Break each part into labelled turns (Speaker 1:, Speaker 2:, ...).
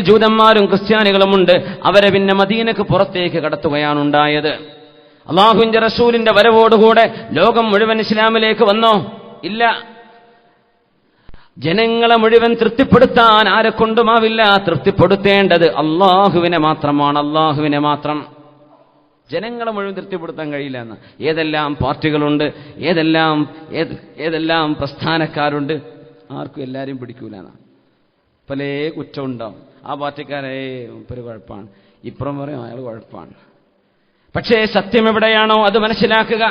Speaker 1: ജൂതന്മാരും ക്രിസ്ത്യാനികളുമുണ്ട്. അവരെ പിന്നെ മദീനക്ക് പുറത്തേക്ക് കടത്തുകയാണ് ഉണ്ടായത്. അല്ലാഹുവിന്റെ റസൂലിന്റെ വരവോടുകൂടെ ലോകം മുഴുവൻ ഇസ്ലാമിലേക്ക് വന്നോ? ഇല്ല. ജനങ്ങളെ മുഴുവൻ തൃപ്തിപ്പെടുത്താൻ ആരെക്കൊണ്ടുമാവില്ല. തൃപ്തിപ്പെടുത്തേണ്ടത് അല്ലാഹുവിനെ മാത്രമാണ്. അല്ലാഹുവിനെ മാത്രം. ജനങ്ങളെ മുഴുവൻ തൃപ്തിപ്പെടുത്താൻ കഴിയില്ല എന്ന്. ഏതെല്ലാം പാർട്ടികളുണ്ട്, ഏതെല്ലാം പ്രസ്ഥാനക്കാരുണ്ട്, ആർക്കും എല്ലാവരും പിടിക്കൂല. പല കുറ്റം ഉണ്ടാവും. ആ പാർട്ടിക്കാരെ ഒരു കുഴപ്പമാണ്, ഇപ്പുറം പറയും അയാൾ കുഴപ്പമാണ്. പക്ഷേ സത്യം എവിടെയാണോ അത് മനസ്സിലാക്കുക.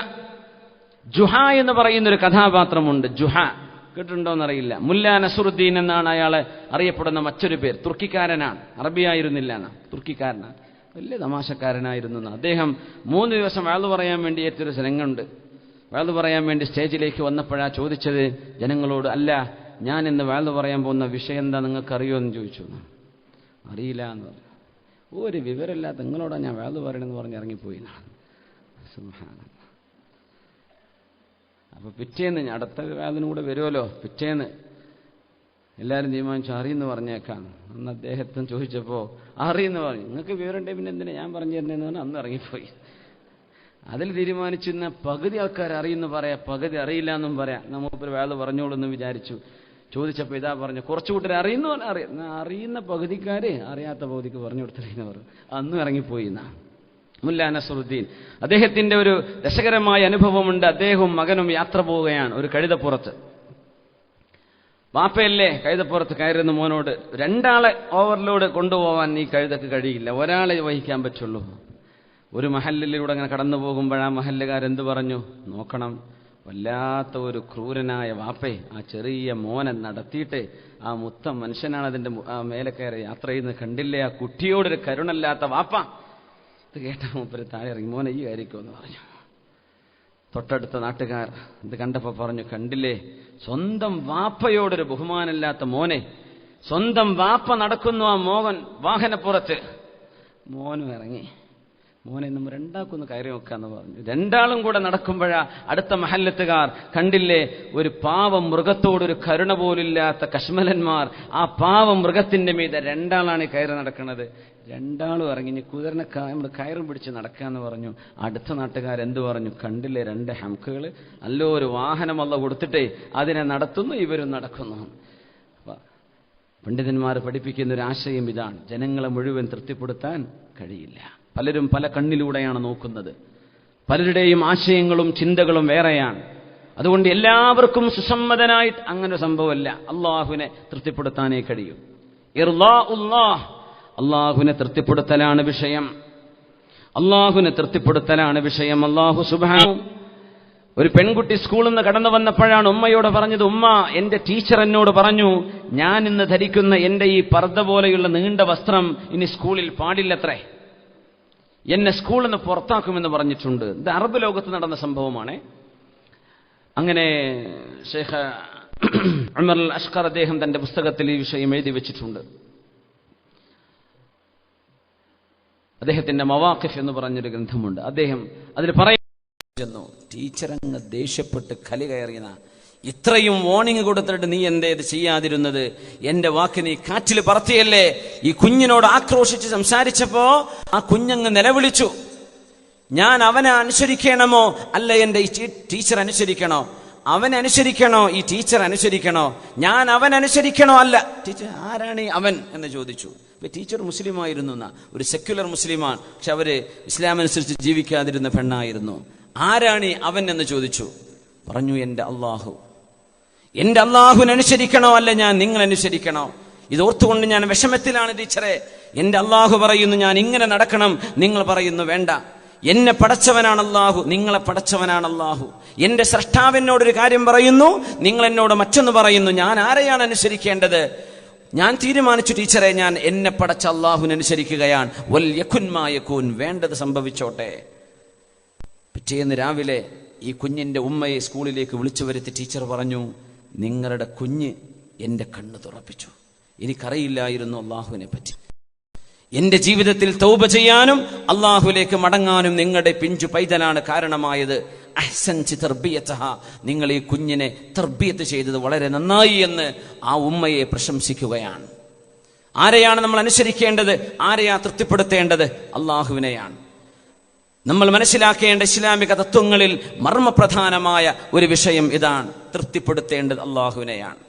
Speaker 1: ജുഹ എന്ന് പറയുന്നൊരു കഥാപാത്രമുണ്ട്. ജുഹ കേട്ടിട്ടുണ്ടോന്നറിയില്ല. മുല്ല നസറുദ്ദീൻ എന്നാണ് അയാളെ അറിയപ്പെടുന്ന മറ്റൊരു പേര്. തുർക്കിക്കാരനാണ്, അറബിയായിരുന്നില്ല, തുർക്കിക്കാരനാണ്. വലിയ തമാശക്കാരനായിരുന്നു. അദ്ദേഹം 3 ദിവസം വഅ്ള് പറയാൻ വേണ്ടി ഏറ്റൊരു രംഗമുണ്ട്. വഅ്ള് പറയാൻ വേണ്ടി സ്റ്റേജിലേക്ക് വന്നപ്പോഴാണ് ചോദിച്ചത് ജനങ്ങളോട്, അല്ല ഞാൻ ഇന്ന് വഅ്ള് പറയാൻ പോകുന്ന വിഷയം എന്താ നിങ്ങൾക്കറിയോ എന്ന് ചോദിച്ചു. അറിയില്ല എന്ന് പറഞ്ഞു. ഒരു വിവരമില്ലാത്ത നിങ്ങളോടാണ് ഞാൻ വഅ്ള് പറയണമെന്ന് പറഞ്ഞ് ഇറങ്ങിപ്പോയി. സുബ്ഹാനല്ലാഹ്. അപ്പോൾ പിറ്റേന്ന് അടുത്ത വഅ്ളിനും കൂടെ വരുമല്ലോ, പിറ്റേന്ന് എല്ലാവരും തീരുമാനിച്ചു അറിയെന്ന് പറഞ്ഞേക്കാം. അന്ന് അദ്ദേഹത്തിന് ചോദിച്ചപ്പോൾ അറിയെന്ന് പറഞ്ഞു. നിങ്ങൾക്ക് വിവരമുണ്ടേ പിന്നെ എന്തിനാ ഞാൻ പറഞ്ഞു തരുന്നതെന്ന് പറഞ്ഞാൽ അന്ന് ഇറങ്ങിപ്പോയി. അതിൽ തീരുമാനിച്ചിരുന്ന പകുതി ആൾക്കാർ അറിയുന്നു പറയാം, പകുതി അറിയില്ല എന്നും പറയാം. നമ്മളിപ്പോൾ വഅ്ള് പറഞ്ഞോളൂ എന്ന് വിചാരിച്ചു. ചോദിച്ചപ്പോൾ ഇതാ പറഞ്ഞു, കുറച്ചു കൂട്ടർ അറിയുന്ന പകുതിക്കാര് അറിയാത്ത പകുതിക്ക് പറഞ്ഞു കൊടുത്തില്ലെന്ന് പറഞ്ഞു. അന്നും ഇറങ്ങിപ്പോയി. മുല്ല നസറുദ്ദീൻ. അദ്ദേഹത്തിന്റെ ഒരു രസകരമായ അനുഭവമുണ്ട്. അദ്ദേഹവും മകനും യാത്ര പോവുകയാണ് ഒരു കഴുതപ്പുറത്ത്. വാപ്പയല്ലേ കഴുതപ്പുറത്ത് കയറുന്ന മോനോട്, 2 ആളെ ഓവർലോഡ് കൊണ്ടുപോകാൻ ഈ കഴുതക്ക് കഴിയില്ല, ഒരാളെ വഹിക്കാൻ പറ്റുള്ളൂ. ഒരു മഹല്ലിലൂടെ അങ്ങനെ കടന്നു പോകുമ്പോൾ ആ മഹല്ലുകാരെന്ത് പറഞ്ഞു? നോക്കണം, വല്ലാത്ത ഒരു ക്രൂരനായ വാപ്പയെ ആ ചെറിയ മോനെ നടത്തിയിട്ട് ആ മുത്തം മനുഷ്യനാണ് അതിന്റെ മേലെ കയറി യാത്ര ചെയ്യുന്നത് കണ്ടില്ലേ, ആ കുട്ടിയോടൊരു കരുണല്ലാത്ത വാപ്പ. ഇത് കേട്ട മൂപ്പര് താഴെ ഇറങ്ങി, മോനെ ഈ കാര്യക്കുമെന്ന് പറഞ്ഞു. തൊട്ടടുത്ത നാട്ടുകാർ ഇത് കണ്ടപ്പോൾ പറഞ്ഞു, കണ്ടില്ലേ സ്വന്തം വാപ്പയോടൊരു ബഹുമാനമില്ലാത്ത മോനെ, സ്വന്തം വാപ്പ നടക്കുന്നു ആ മോഹൻ വാഹനപ്പുറത്ത്. മോനും ഇറങ്ങി, മോനെ നമ്മൾ 2 കയറി നോക്കാന്ന് പറഞ്ഞു. 2 കൂടെ നടക്കുമ്പോഴാ അടുത്ത മഹല്ലത്തുകാർ കണ്ടില്ലേ ഒരു പാവം മൃഗത്തോടൊരു കരുണ പോലില്ലാത്ത കശ്മലന്മാർ, ആ പാവം മൃഗത്തിന്റെ മീതെ 2 കയറി നടക്കുന്നത്. 2 ഇറങ്ങി കുതിരനെ നമ്മൾ കയറും പിടിച്ച് നടക്കാന്ന് പറഞ്ഞു. അടുത്ത നാട്ടുകാരെന്ത് പറഞ്ഞു? കണ്ടില്ലേ 2 ഹംക്കുകൾ, നല്ലോ ഒരു വാഹനം അല്ല കൊടുത്തിട്ടേ അതിനെ നടത്തുന്നു, ഇവരും നടക്കുന്നു. പണ്ഡിതന്മാർ പഠിപ്പിക്കുന്ന ഒരു ആശയം ഇതാണ്, ജനങ്ങളെ മുഴുവൻ തൃപ്തിപ്പെടുത്താൻ കഴിയില്ല. പലരും പല കണ്ണിലൂടെയാണ് നോക്കുന്നത്. പലരുടെയും ആശയങ്ങളും ചിന്തകളും വേറെയാണ്. അതുകൊണ്ട് എല്ലാവർക്കും സുസമ്മതനായിട്ട് അങ്ങനെ സംഭവമല്ല. അള്ളാഹുവിനെ തൃപ്തിപ്പെടുത്താനേ കഴിയും. ഇർളാഉല്ലാഹ്, അള്ളാഹുവിനെ തൃപ്തിപ്പെടുത്തലാണ് വിഷയം. അള്ളാഹുവിനെ തൃപ്തിപ്പെടുത്തലാണ് വിഷയം. അള്ളാഹു സുബ്ഹാനഹു. ഒരു പെൺകുട്ടി സ്കൂളിൽ നിന്ന് കടന്നു വന്നപ്പോഴാണ് ഉമ്മയോട് പറഞ്ഞത്, ഉമ്മ എന്റെ ടീച്ചർ എന്നോട് പറഞ്ഞു ഞാൻ ഇന്ന് ധരിക്കുന്ന എന്റെ ഈ പർദ്ദ പോലെയുള്ള നീണ്ട വസ്ത്രം ഇനി സ്കൂളിൽ പാടില്ലത്രേ, എന്നെ സ്കൂളിൽ നിന്ന് പുറത്താക്കുമെന്ന് പറഞ്ഞിട്ടുണ്ട്. ഇത് അറബ് ലോകത്ത് നടന്ന സംഭവമാണ്. അങ്ങനെ ഷെയ്ഖ് ഉമർ അൽ അഷ്ഖർ അദ്ദേഹം തന്റെ പുസ്തകത്തിൽ ഈ വിഷയം എഴുതി വെച്ചിട്ടുണ്ട്. അദ്ദേഹത്തിന്റെ മവാഖിഫ് എന്ന് പറഞ്ഞൊരു ഗ്രന്ഥമുണ്ട്. അദ്ദേഹം അതിൽ പറയുന്നു, ടീച്ചർ അങ്ങ് ദേഷ്യപ്പെട്ട് കലി കയറിയ, ഇത്രയും വാർണിംഗ് കൊടുത്തിട്ട് നീ എന്തേ ഇത് ചെയ്യാതിരുന്നത്? എന്റെ വാക്ക് നീ കാറ്റിൽ പറത്തിയല്ലേ? ഈ കുഞ്ഞിനോട് ആക്രോശിച്ച് സംസാരിച്ചപ്പോ ആ കുഞ്ഞങ്ങ് നിലവിളിച്ചു. ഞാൻ അവനെ അനുസരിക്കണമോ അല്ല എന്റെ ഈ ടീച്ചർ അനുസരിക്കണോ? അവൻ അനുസരിക്കണോ ഈ ടീച്ചർ അനുസരിക്കണോ? ഞാൻ അവൻ അനുസരിക്കണോ അല്ല ടീച്ചർ? ആരാണ് ഈ അവൻ എന്ന് ചോദിച്ചു. ടീച്ചർ മുസ്ലിമായിരുന്നു, ഒരു സെക്യുലർ മുസ്ലിമാണ്, പക്ഷെ അവര് ഇസ്ലാം അനുസരിച്ച് ജീവിക്കാതിരുന്ന പെണ്ണായിരുന്നു. ആരാണ് ഈ അവൻ എന്ന് ചോദിച്ചു. പറഞ്ഞു, എന്റെ അള്ളാഹു. എന്റെ അള്ളാഹുവിനനുസരിക്കണോ അല്ല ഞാൻ നിങ്ങൾ അനുസരിക്കണോ? ഇതോർത്തുകൊണ്ട് ഞാൻ വിഷമത്തിലാണ് ടീച്ചറെ. എന്റെ അള്ളാഹു പറയുന്നു ഞാൻ ഇങ്ങനെ നടക്കണം, നിങ്ങൾ പറയുന്നു വേണ്ട. എന്നെ പടച്ചവനാണ് അള്ളാഹു, നിങ്ങളെ പടച്ചവനാണ് അള്ളാഹു. എന്റെ സ്രഷ്ടാവിനോടൊരു കാര്യം പറയുന്നു, നിങ്ങൾ എന്നോട് മറ്റൊന്ന് പറയുന്നു. ഞാൻ ആരെയാണ് അനുസരിക്കേണ്ടത്? ഞാൻ തീരുമാനിച്ചു ടീച്ചറെ, ഞാൻ എന്നെ പടച്ച അള്ളാഹുവിനനുസരിക്കുകയാണ്. വൽ യകുൻ മാ യകൂൻ, വേണ്ടത് സംഭവിച്ചോട്ടെ. പിറ്റേന്ന് രാവിലെ ഈ കുഞ്ഞിന്റെ ഉമ്മയെ സ്കൂളിലേക്ക് വിളിച്ചു വരുത്തി ടീച്ചർ പറഞ്ഞു, നിങ്ങളുടെ കുഞ്ഞ് എന്റെ കണ്ണ് തുറപ്പിച്ചു. എനിക്കറിയില്ലായിരുന്നു അള്ളാഹുവിനെ പറ്റി. എന്റെ ജീവിതത്തിൽ തൗബ ചെയ്യാനും അള്ളാഹുലേക്ക് മടങ്ങാനും നിങ്ങളുടെ പിഞ്ചു പൈതലാണ് കാരണമായത്. അഹ്സൻതി തർബിയതഹ, നിങ്ങൾ ഈ കുഞ്ഞിനെ തർബിയത്ത് ചെയ്തത് വളരെ നന്നായി എന്ന് ആ ഉമ്മയെ പ്രശംസിക്കുകയാണ്. ആരെയാണ് നമ്മൾ അനുസരിക്കേണ്ടത്? ആരെയാ തൃപ്തിപ്പെടുത്തേണ്ടത്? അള്ളാഹുവിനെയാണ്. നമ്മൾ മനസ്സിലാക്കേണ്ട ഇസ്ലാമിക തത്വങ്ങളിൽ മർമ്മപ്രധാനമായ ഒരു വിഷയം ഇതാണ്. തൃപ്തിപ്പെടുത്തേണ്ടത് അള്ളാഹുവിനെയാണ്.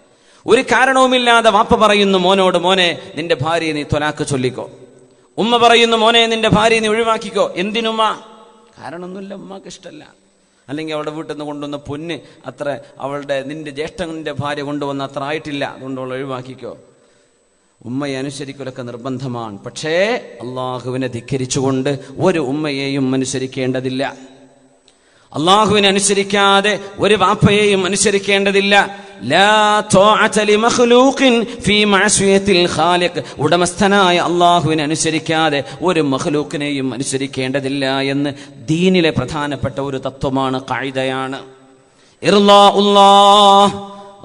Speaker 1: ഒരു കാരണവുമില്ലാതെ വാപ്പ പറയുന്നു മോനോട്, മോനെ നിന്റെ ഭാര്യയെ നീ ത്വലാഖ് ചൊല്ലിക്കോ. ഉമ്മ പറയുന്നു മോനെ നിന്റെ ഭാര്യയെ നീ ഒഴിവാക്കിക്കോ. എന്തിനുമ്മ? കാരണമൊന്നുമില്ല, ഉമ്മക്ക് ഇഷ്ടമല്ല. അല്ലെങ്കിൽ അവളുടെ വീട്ടിൽ നിന്ന് കൊണ്ടുവന്ന പൊന്ന് അത്ര നിന്റെ ജ്യേഷ്ഠന്റെ ഭാര്യ കൊണ്ടുവന്ന അത്ര ആയിട്ടില്ല, അതുകൊണ്ട് അവൾ ഒഴിവാക്കിക്കോ. ഉമ്മയെ അനുസരിക്കലൊക്കെ നിർബന്ധമാണ്. പക്ഷേ അള്ളാഹുവിനെ ധിക്കരിച്ചുകൊണ്ട് ഒരു ഉമ്മയെയും അനുസരിക്കേണ്ടതില്ല. അള്ളാഹുവിനെ അനുസരിക്കാതെ ഒരു വാപ്പയെയും അനുസരിക്കേണ്ടതില്ല. ലാ ത്വാഅത ലിമഖ്ലൂഖിൻ ഫീ മഅസിയത്തിൽ ഖാലിഖ്. ഉടമസ്ഥനായ അള്ളാഹുവിനെ അനുസരിക്കാതെ ഒരു മഖ്ലൂഖിനെയും അനുസരിക്കേണ്ടതില്ല എന്ന് ദീനിലെ പ്രധാനപ്പെട്ട ഒരു തത്വമാണ്, ഖായിദയാണ്. ഇർളാഉല്ലാഹ്,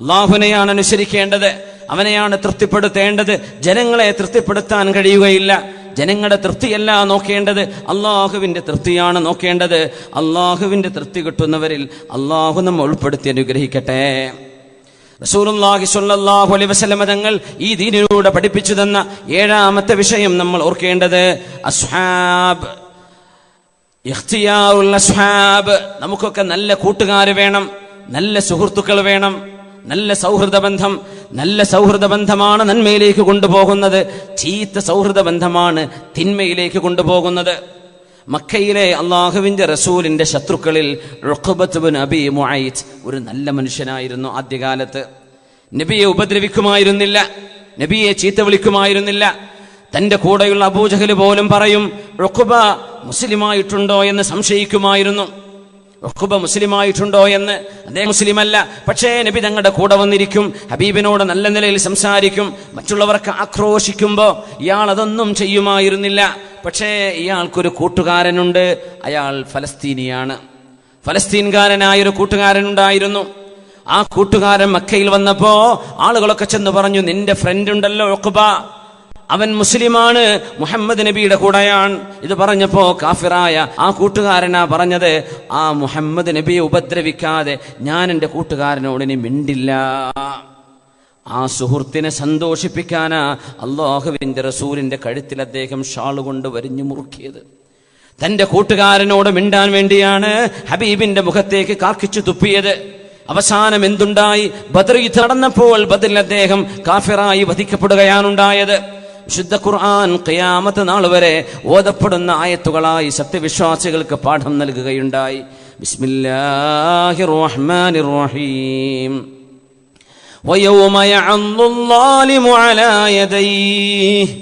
Speaker 1: അള്ളാഹുവിനെയാണ് അനുസരിക്കേണ്ടത്, അവനെയാണ് തൃപ്തിപ്പെടുത്തേണ്ടത്. ജനങ്ങളെ തൃപ്തിപ്പെടുത്താൻ കഴിയുകയില്ല. ജനങ്ങളുടെ തൃപ്തിയല്ല നോക്കേണ്ടത്, അള്ളാഹുവിന്റെ തൃപ്തിയാണ് നോക്കേണ്ടത്. അള്ളാഹുവിന്റെ തൃപ്തി കിട്ടുന്നവരിൽ അള്ളാഹു നമ്മെ ഉൾപ്പെടുത്തി അനുഗ്രഹിക്കട്ടെ. റസൂലുള്ളാഹി സ്വല്ലല്ലാഹു അലൈഹി വസല്ലം തങ്ങൾ ഈ ദീനിലൂടെ പഠിപ്പിച്ചു തന്ന 7ാമത്തെ വിഷയം നമ്മൾ ഓർക്കേണ്ടത് അസ്ഹാബ്, ഇഖ്തിയാറുൽ അസ്ഹാബ്. നമുക്കൊക്കെ നല്ല കൂട്ടുകാർ വേണം, നല്ല സുഹൃത്തുക്കൾ വേണം, നല്ല സൗഹൃദ ബന്ധം. നല്ല സൗഹൃദ ബന്ധമാണ് നന്മയിലേക്ക് കൊണ്ടുപോകുന്നത്. ചീത്ത സൗഹൃദ ബന്ധമാണ് തിന്മയിലേക്ക് കൊണ്ടുപോകുന്നത്. മക്കയിലെ അള്ളാഹുവിന്റെ റസൂലിന്റെ ശത്രുക്കളിൽ ഉഖബത്ത് ബിൻ അബീ മുഅയ്ത് ഒരു നല്ല മനുഷ്യനായിരുന്നു. ആദ്യകാലത്ത് നബിയെ ഉപദ്രവിക്കുമായിരുന്നില്ല, നബിയെ ചീത്ത വിളിക്കുമായിരുന്നില്ല. തന്റെ കൂടെയുള്ള അബൂജഹൽ പോലും പറയും ഉഖബ മുസ്ലിമായിട്ടുണ്ടോ എന്ന് സംശയിക്കുമായിരുന്നു. ഉഖബ മുസ്ലിമായിട്ടുണ്ടോ എന്ന്. അദ്ദേഹം മുസ്ലിമല്ല, പക്ഷേ നബി തങ്ങളുടെ കൂടെ വന്നിരിക്കും, ഹബീബിനോട് നല്ല നിലയിൽ സംസാരിക്കും. മറ്റുള്ളവർക്ക് ആക്രോശിക്കുമ്പോൾ ഇയാൾ അതൊന്നും ചെയ്യുമായിരുന്നില്ല. പക്ഷേ ഇയാൾക്കൊരു കൂട്ടുകാരനുണ്ട്, അയാൾ ഫലസ്തീനിയാണ്. ഫലസ്തീൻകാരനായൊരു കൂട്ടുകാരനുണ്ടായിരുന്നു. ആ കൂട്ടുകാരൻ മക്കയിൽ വന്നപ്പോ ആളുകളൊക്കെ ചെന്ന് പറഞ്ഞു, നിന്റെ ഫ്രണ്ട് ഉണ്ടല്ലോ ഉഖബ, അവൻ മുസ്ലിമാണ്, മുഹമ്മദ് നബിയുടെ കൂടെയാണ്. ഇത് പറഞ്ഞപ്പോ കാഫിറായ ആ കൂട്ടുകാരനാ പറഞ്ഞത്, ആ മുഹമ്മദ് നബിയെ ഉപദ്രവിക്കാതെ ഞാൻ എൻ്റെ കൂട്ടുകാരനോട് ഇനി മിണ്ടില്ല. ആ സുഹൃത്തിനെ സന്തോഷിപ്പിക്കാനാ അല്ലാഹുവിന്റെ റസൂലിന്റെ കഴുത്തിൽ അദ്ദേഹം ഷാളുകൊണ്ട് വരിഞ്ഞു മുറുക്കിയത്. തന്റെ കൂട്ടുകാരനോട് മിണ്ടാൻ വേണ്ടിയാണ് ഹബീബിന്റെ മുഖത്തേക്ക് കാക്കിച്ചു തുപ്പിയത്. അവസാനം എന്തുണ്ടായി? ബദർ യുദ്ധം നടന്നപ്പോൾ ബദറിൽ അദ്ദേഹം കാഫിറായി വധിക്കപ്പെടുകയാണുണ്ടായത്. വിശുദ്ധ ഖുർആൻ ഖിയാമത്ത് നാൾ വരെ ഓതപ്പെടുന്ന ആയത്തുകളായി സത്യവിശ്വാസികൾക്ക് പാഠം നൽകുകയുണ്ടായി. ബിസ്മില്ലാഹിർ റഹ്മാനിർ റഹീം. വയൗമ യഅല്ലു ളാലിമു അലാ യദൈഹി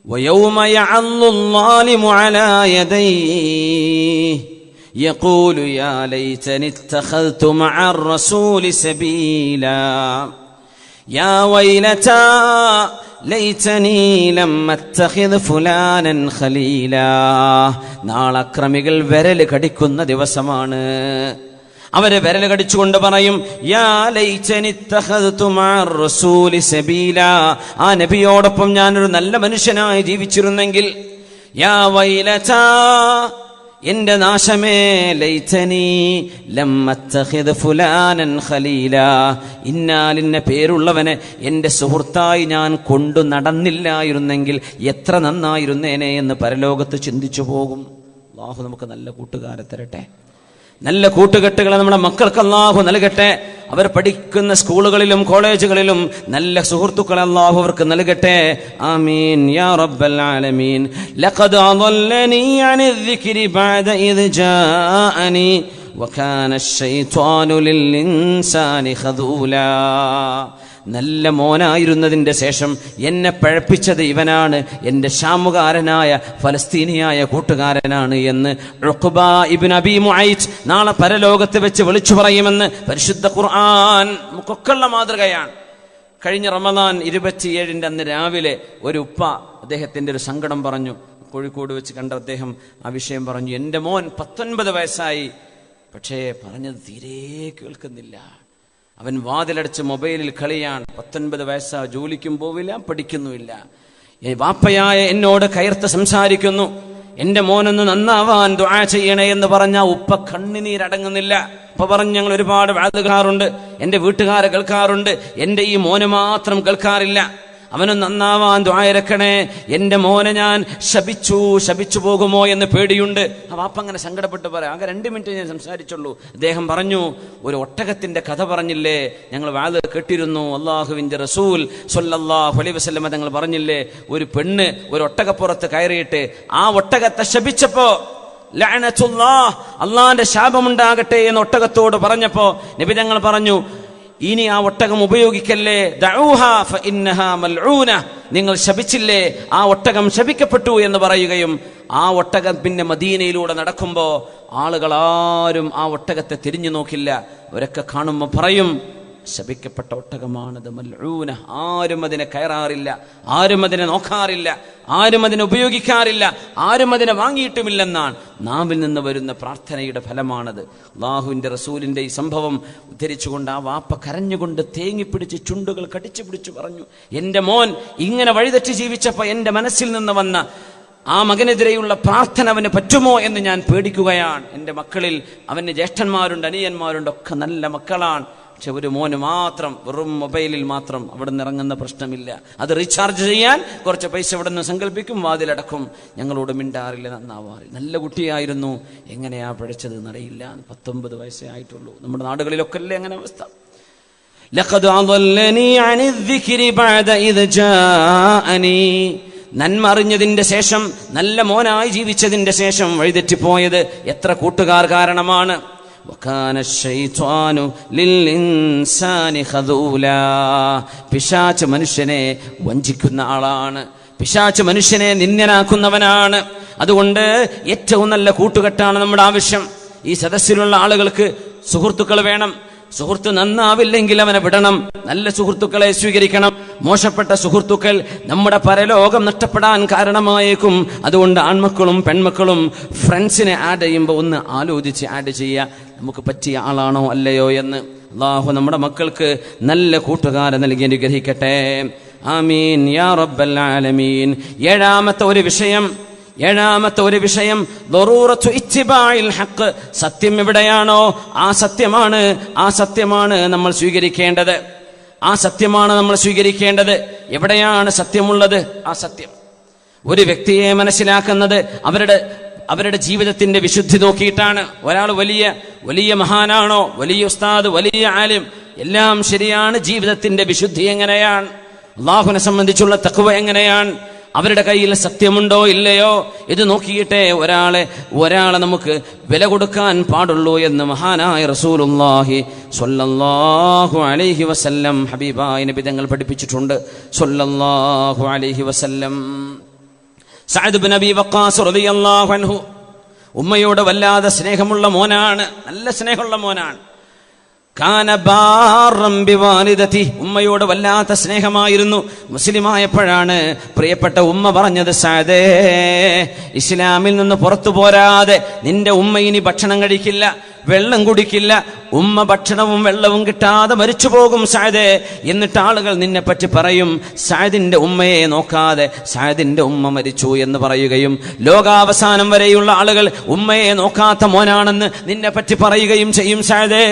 Speaker 1: വയൗമ യഅല്ലു ളാലിമു അലാ യദൈഹി യഖൂലു യാ ലൈതനി ഇത്തഖൽതു മഅർ റസൂലി സബീലാ യാ വൈലതാ ലൈതനി ലം അത്തഖിദ് ഫുലാനൻ ഖലീലാ. നാളെ അക്രമികൾ വിരൽ കടിക്കുന്ന ദിവസമാണ്. അവര് വിരൽ കടിച്ചുകൊണ്ട് പറയും, യാ ലൈതനി ഇത്തഖൽതു മഅർ റസൂലി സബീലാ, ആ നബിയോടൊപ്പം ഞാനൊരു നല്ല മനുഷ്യനായി ജീവിച്ചിരുന്നെങ്കിൽ. യാ വൈലതാ, എന്റെ നാശമേ, ലൈതനി ലം അത്തഖിദ് ഫുലാനൻ ഖലീലാ, ഇന്നാലിന്ന പേരുള്ളവനെ എന്റെ സുഹൃത്തായി ഞാൻ കൊണ്ടു നടന്നില്ലായിരുന്നെങ്കിൽ എത്ര നന്നായിരുന്നേനെ എന്ന് പരലോകത്ത് ചിന്തിച്ചു പോകും. അല്ലാഹു നമുക്ക് നല്ല കൂട്ടുകാരെ തരട്ടെ. നല്ല കൂട്ടുകെട്ടുകളെ നമ്മുടെ മക്കൾക്ക് അല്ലാഹു നൽകട്ടെ. അവർ പഠിക്കുന്ന സ്കൂളുകളിലും കോളേജുകളിലും നല്ല സുഹൃത്തുക്കളെ അല്ലാഹു അവർക്ക് നൽകട്ടെ. ആമീൻ യാ റബ്ബൽ ആലമീൻ. ലഖദ് അദല്ലനി അനി الذിക്രി ബഅദ ഇദ് ജാഅനി വകാന الشൈത്വാനു ലിൽഇൻസാനി ഖദൂലാ. നല്ല മോനായിരുന്നതിന്റെ ശേഷം എന്നെ പഴപ്പിച്ചത് ഇവനാണ്, എന്റെ ഷാമുകാരനായ ഫലസ്തീനിയായ കൂട്ടുകാരനാണ് എന്ന് ഉഖബ ഇബ്നു അബീ മുഅയ്ത് നാളെ പരലോകത്ത് വെച്ച് വിളിച്ചു പറയുമെന്ന് പരിശുദ്ധ ഖുർആൻ നമുക്കൊക്കെയുള്ള മാതൃകയാണ്. കഴിഞ്ഞ റമദാൻ 27 അന്ന് രാവിലെ ഒരു ഉപ്പ അദ്ദേഹത്തിന്റെ ഒരു സങ്കടം പറഞ്ഞു. കോഴിക്കോട് വെച്ച് കണ്ട അദ്ദേഹം ആ വിഷയം പറഞ്ഞു. എൻ്റെ മോൻ 19 വയസ്സായി, പക്ഷേ പറഞ്ഞത് തീരെ കേൾക്കുന്നില്ല. അവൻ വാതിലടച്ച് മൊബൈലിൽ കളിയാണ്. 19 വയസ്സാ, ജോലിക്കും പോവില്ല, പഠിക്കുന്നുമില്ല. വാപ്പയായ എന്നോട് കയർത്ത് സംസാരിക്കുന്നു, എന്റെ മോനൊന്ന് നന്നാവാൻ ദുആ ചെയ്യണേ എന്ന് പറഞ്ഞ ഉപ്പ കണ്ണുനീരടങ്ങുന്നില്ല. ഉപ്പ പറഞ്ഞു, ഞങ്ങൾ ഒരുപാട് വാദകാറുണ്ട്, എന്റെ വീട്ടുകാരെ കേൾക്കാറുണ്ട്, എന്റെ ഈ മോനെ മാത്രം കേൾക്കാറില്ല. അവന് നന്നാവാൻ ദുആ ഇറക്കണേ, എന്റെ മോനെ ഞാൻ ശപിച്ചു പോകുമോ എന്ന് പേടിയുണ്ട്. ആ വാപ്പ അങ്ങനെ സങ്കടപ്പെട്ട് പറയാം. ആകെ 2 മിനിറ്റ് ഞാൻ സംസാരിച്ചുള്ളൂ. അദ്ദേഹം പറഞ്ഞു, ഒരു ഒട്ടകത്തിന്റെ കഥ പറഞ്ഞില്ലേ, ഞങ്ങൾ വാത് കേട്ടിരുന്നു. അള്ളാഹുവിന്റെ റസൂൽ സ്വല്ലല്ലാഹു അലൈഹി വസല്ലം തങ്ങൾ പറഞ്ഞില്ലേ, ഒരു പെണ്ണ് ഒരു ഒട്ടകപ്പുറത്ത് കയറിയിട്ട് ആ ഒട്ടകത്തെ ശപിച്ചപ്പോ ലഅനത്തുല്ലാഹ്, അള്ളാന്റെ ശാപമുണ്ടാകട്ടെ എന്ന് ഒട്ടകത്തോട് പറഞ്ഞപ്പോ നബി തങ്ങൾ പറഞ്ഞു, ഇനി ആ ഒട്ടകം ഉപയോഗിക്കല്ലേ, ദഊഹാ ഫഇന്നഹാ മൽഊന, നിങ്ങൾ ശപിച്ചില്ലേ, ആ ഒട്ടകം ശപിക്കപ്പെട്ടു എന്ന് പറയുകയും ആ ഒട്ടകം പിന്നെ മദീനയിലൂടെ നടക്കുമ്പോ ആളുകളാരും ആ ഒട്ടകത്തെ തിരിഞ്ഞു നോക്കില്ല. അവരൊക്കെ കാണുമ്പോൾ പറയും, ശപിക്കപ്പെട്ട ഒട്ടകമാണത്, മൽഊന. ആരും അതിനെ കയറാറില്ല, ആരും അതിനെ നോക്കാറില്ല, ആരും അതിനെ ഉപയോഗിക്കാറില്ല, ആരും അതിനെ വാങ്ങിയിട്ടുമില്ലെന്നാണ് നാവിൽ നിന്ന് വരുന്ന പ്രാർത്ഥനയുടെ ഫലമാണത്. അല്ലാഹുവിന്റെ റസൂലിന്റെ ഈ സംഭവം ഉദ്ധരിച്ചുകൊണ്ട് ആ വാപ്പ കരഞ്ഞുകൊണ്ട് തേങ്ങിപ്പിടിച്ച് ചുണ്ടുകൾ കടിച്ചു പിടിച്ചു പറഞ്ഞു, എന്റെ മോൻ ഇങ്ങനെ വഴിതെറ്റി ജീവിച്ചപ്പോ എന്റെ മനസ്സിൽ നിന്ന് വന്ന ആ മകനെതിരെയുള്ള പ്രാർത്ഥന അവന് പറ്റുമോ എന്ന് ഞാൻ പേടിക്കുകയാണ്. എൻ്റെ മക്കളിൽ അവന് ജ്യേഷ്ഠന്മാരുണ്ട്, അനിയന്മാരുണ്ട്, ഒക്കെ നല്ല മക്കളാണ്. പക്ഷെ ഒരു മോന് മാത്രം വെറും മൊബൈലിൽ മാത്രം അവിടെ നിന്ന് ഇറങ്ങുന്ന പ്രശ്നമില്ല. അത് റീചാർജ് ചെയ്യാൻ കുറച്ച് പൈസ ഇവിടെ നിന്ന് സങ്കല്പിക്കും, വാതിലടക്കും, ഞങ്ങളോട് മിണ്ടാറില്ല, നന്നാവാറില്ല. നല്ല കുട്ടിയായിരുന്നു, എങ്ങനെയാ പിഴച്ചത് എന്നറിയില്ല. 19 വയസ്സേ ആയിട്ടുള്ളൂ. നമ്മുടെ നാടുകളിലൊക്കെ അല്ലേ അങ്ങനെ അവസ്ഥ. ലഖദ് അദല്ലനി അനി الذിക്രി ബഅദ ഇദ് ജാഅനി, നന്മ അറിഞ്ഞതിന്റെ ശേഷം, നല്ല മോനായി ജീവിച്ചതിന്റെ ശേഷം വഴിതെറ്റിപ്പോയത് എത്ര കൂട്ടുകാർ കാരണമാണ്. പിശാച് മനുഷ്യനെ വഞ്ചിക്കുന്ന ആളാണ്, പിശാച് മനുഷ്യനെ നിന്ദ്യനാക്കുന്നവനാണ്. അതുകൊണ്ട് ഏറ്റവും നല്ല കൂട്ടുകെട്ടാണ് നമ്മുടെ ആവശ്യം. ഈ സദസ്സിലുള്ള ആളുകൾക്ക് സുഹൃത്തുക്കൾ വേണം. സുഹൃത്ത് നന്നാവില്ലെങ്കിൽ അവനെ വിടണം, നല്ല സുഹൃത്തുക്കളെ സ്വീകരിക്കണം. മോശപ്പെട്ട സുഹൃത്തുക്കൾ നമ്മുടെ പരലോകം നഷ്ടപ്പെടാൻ കാരണമായേക്കും. അതുകൊണ്ട് ആൺമക്കളും പെൺമക്കളും ഫ്രണ്ട്സിനെ ആഡ് ചെയ്യുമ്പോൾ ഒന്ന് ആലോചിച്ച് ആഡ് ചെയ്യുക, നമുക്ക് പറ്റിയ ആളാണോ അല്ലയോ എന്ന്. അല്ലാഹു നമ്മുടെ മക്കൾക്ക് നല്ല കൂട്ടുകാരെ നൽകി അനുഗ്രഹിക്കട്ടെ. ആമീൻ യാ റബ്ബൽ ആലമീൻ. ഏഴാമത്തെ ഒരു വിഷയം ദറൂറത്തു ഇത്തിബാഇൽ ഹഖ്, സത്യം എവിടെയാണോ ആ സത്യമാണ് നമ്മൾ സ്വീകരിക്കേണ്ടത്. ആ സത്യമാണ് നമ്മൾ സ്വീകരിക്കേണ്ടത്. എവിടെയാണ് സത്യമുള്ളത്? ആ സത്യം. ഒരു വ്യക്തിയെ മനസ്സിലാക്കുന്നത് അവരുടെ ജീവിതത്തിന്റെ വിശുദ്ധി നോക്കിയിട്ടാണ്. ഒരാൾ വലിയ മഹാനാണോ, വലിയ ഉസ്താദ്, വലിയ ആലിം, എല്ലാം ശരിയാണ്. ജീവിതത്തിന്റെ വിശുദ്ധി എങ്ങനെയാണ്, അല്ലാഹുവിനെ സംബന്ധിച്ചുള്ള തഖ്വ എങ്ങനെയാണ്, അവരുടെ കയ്യിൽ സത്യമുണ്ടോ ഇല്ലയോ, ഇത് നോക്കിയിട്ടേ ഒരാളെ നമുക്ക് വില കൊടുക്കാൻ പാടുള്ളൂ എന്ന് മഹാനായ റസൂലുള്ളാഹി സ്വല്ലല്ലാഹു അലൈഹി വസല്ലം ഹബീബായ നബി തങ്ങൾ പഠിപ്പിച്ചിട്ടുണ്ട്. സ്വല്ലല്ലാഹു അലൈഹി വസല്ലം. സഅദ് ഇബ്നു അബീ വഖാസ് റളിയല്ലാഹു അൻഹു ഉമ്മയോട് വല്ലാതെ സ്നേഹമുള്ള മോനാണ്, നല്ല സ്നേഹമുള്ള മോനാണ്. കാന ബാറൻ ബിവാലിദതി, ഉമ്മയോട് വല്ലാത്ത സ്നേഹമായിരുന്നു. മുസ്ലിമായപ്പോഴാണ് പ്രിയപ്പെട്ട ഉമ്മ പറഞ്ഞത്, സഅദേ, ഇസ്ലാമിൽ നിന്ന് പുറത്തു പോരാതെ നിന്റെ ഉമ്മ ഇനി ഭക്ഷണം കഴിക്കില്ല, വെള്ളം കുടിക്കില്ല. ഉമ്മ ഭക്ഷണവും വെള്ളവും കിട്ടാതെ മരിച്ചു പോകും സഅദേ. എന്നിട്ട് ആളുകൾ നിന്നെ പറ്റി പറയും, സഅദിന്റെ ഉമ്മയെ നോക്കാതെ സഅദിന്റെ ഉമ്മ മരിച്ചു എന്ന് പറയുകയും, ലോകാവസാനം വരെയുള്ള ആളുകൾ ഉമ്മയെ നോക്കാത്ത മോനാണെന്ന് നിന്നെ പറ്റി പറയുകയും ചെയ്യും സഅദേ.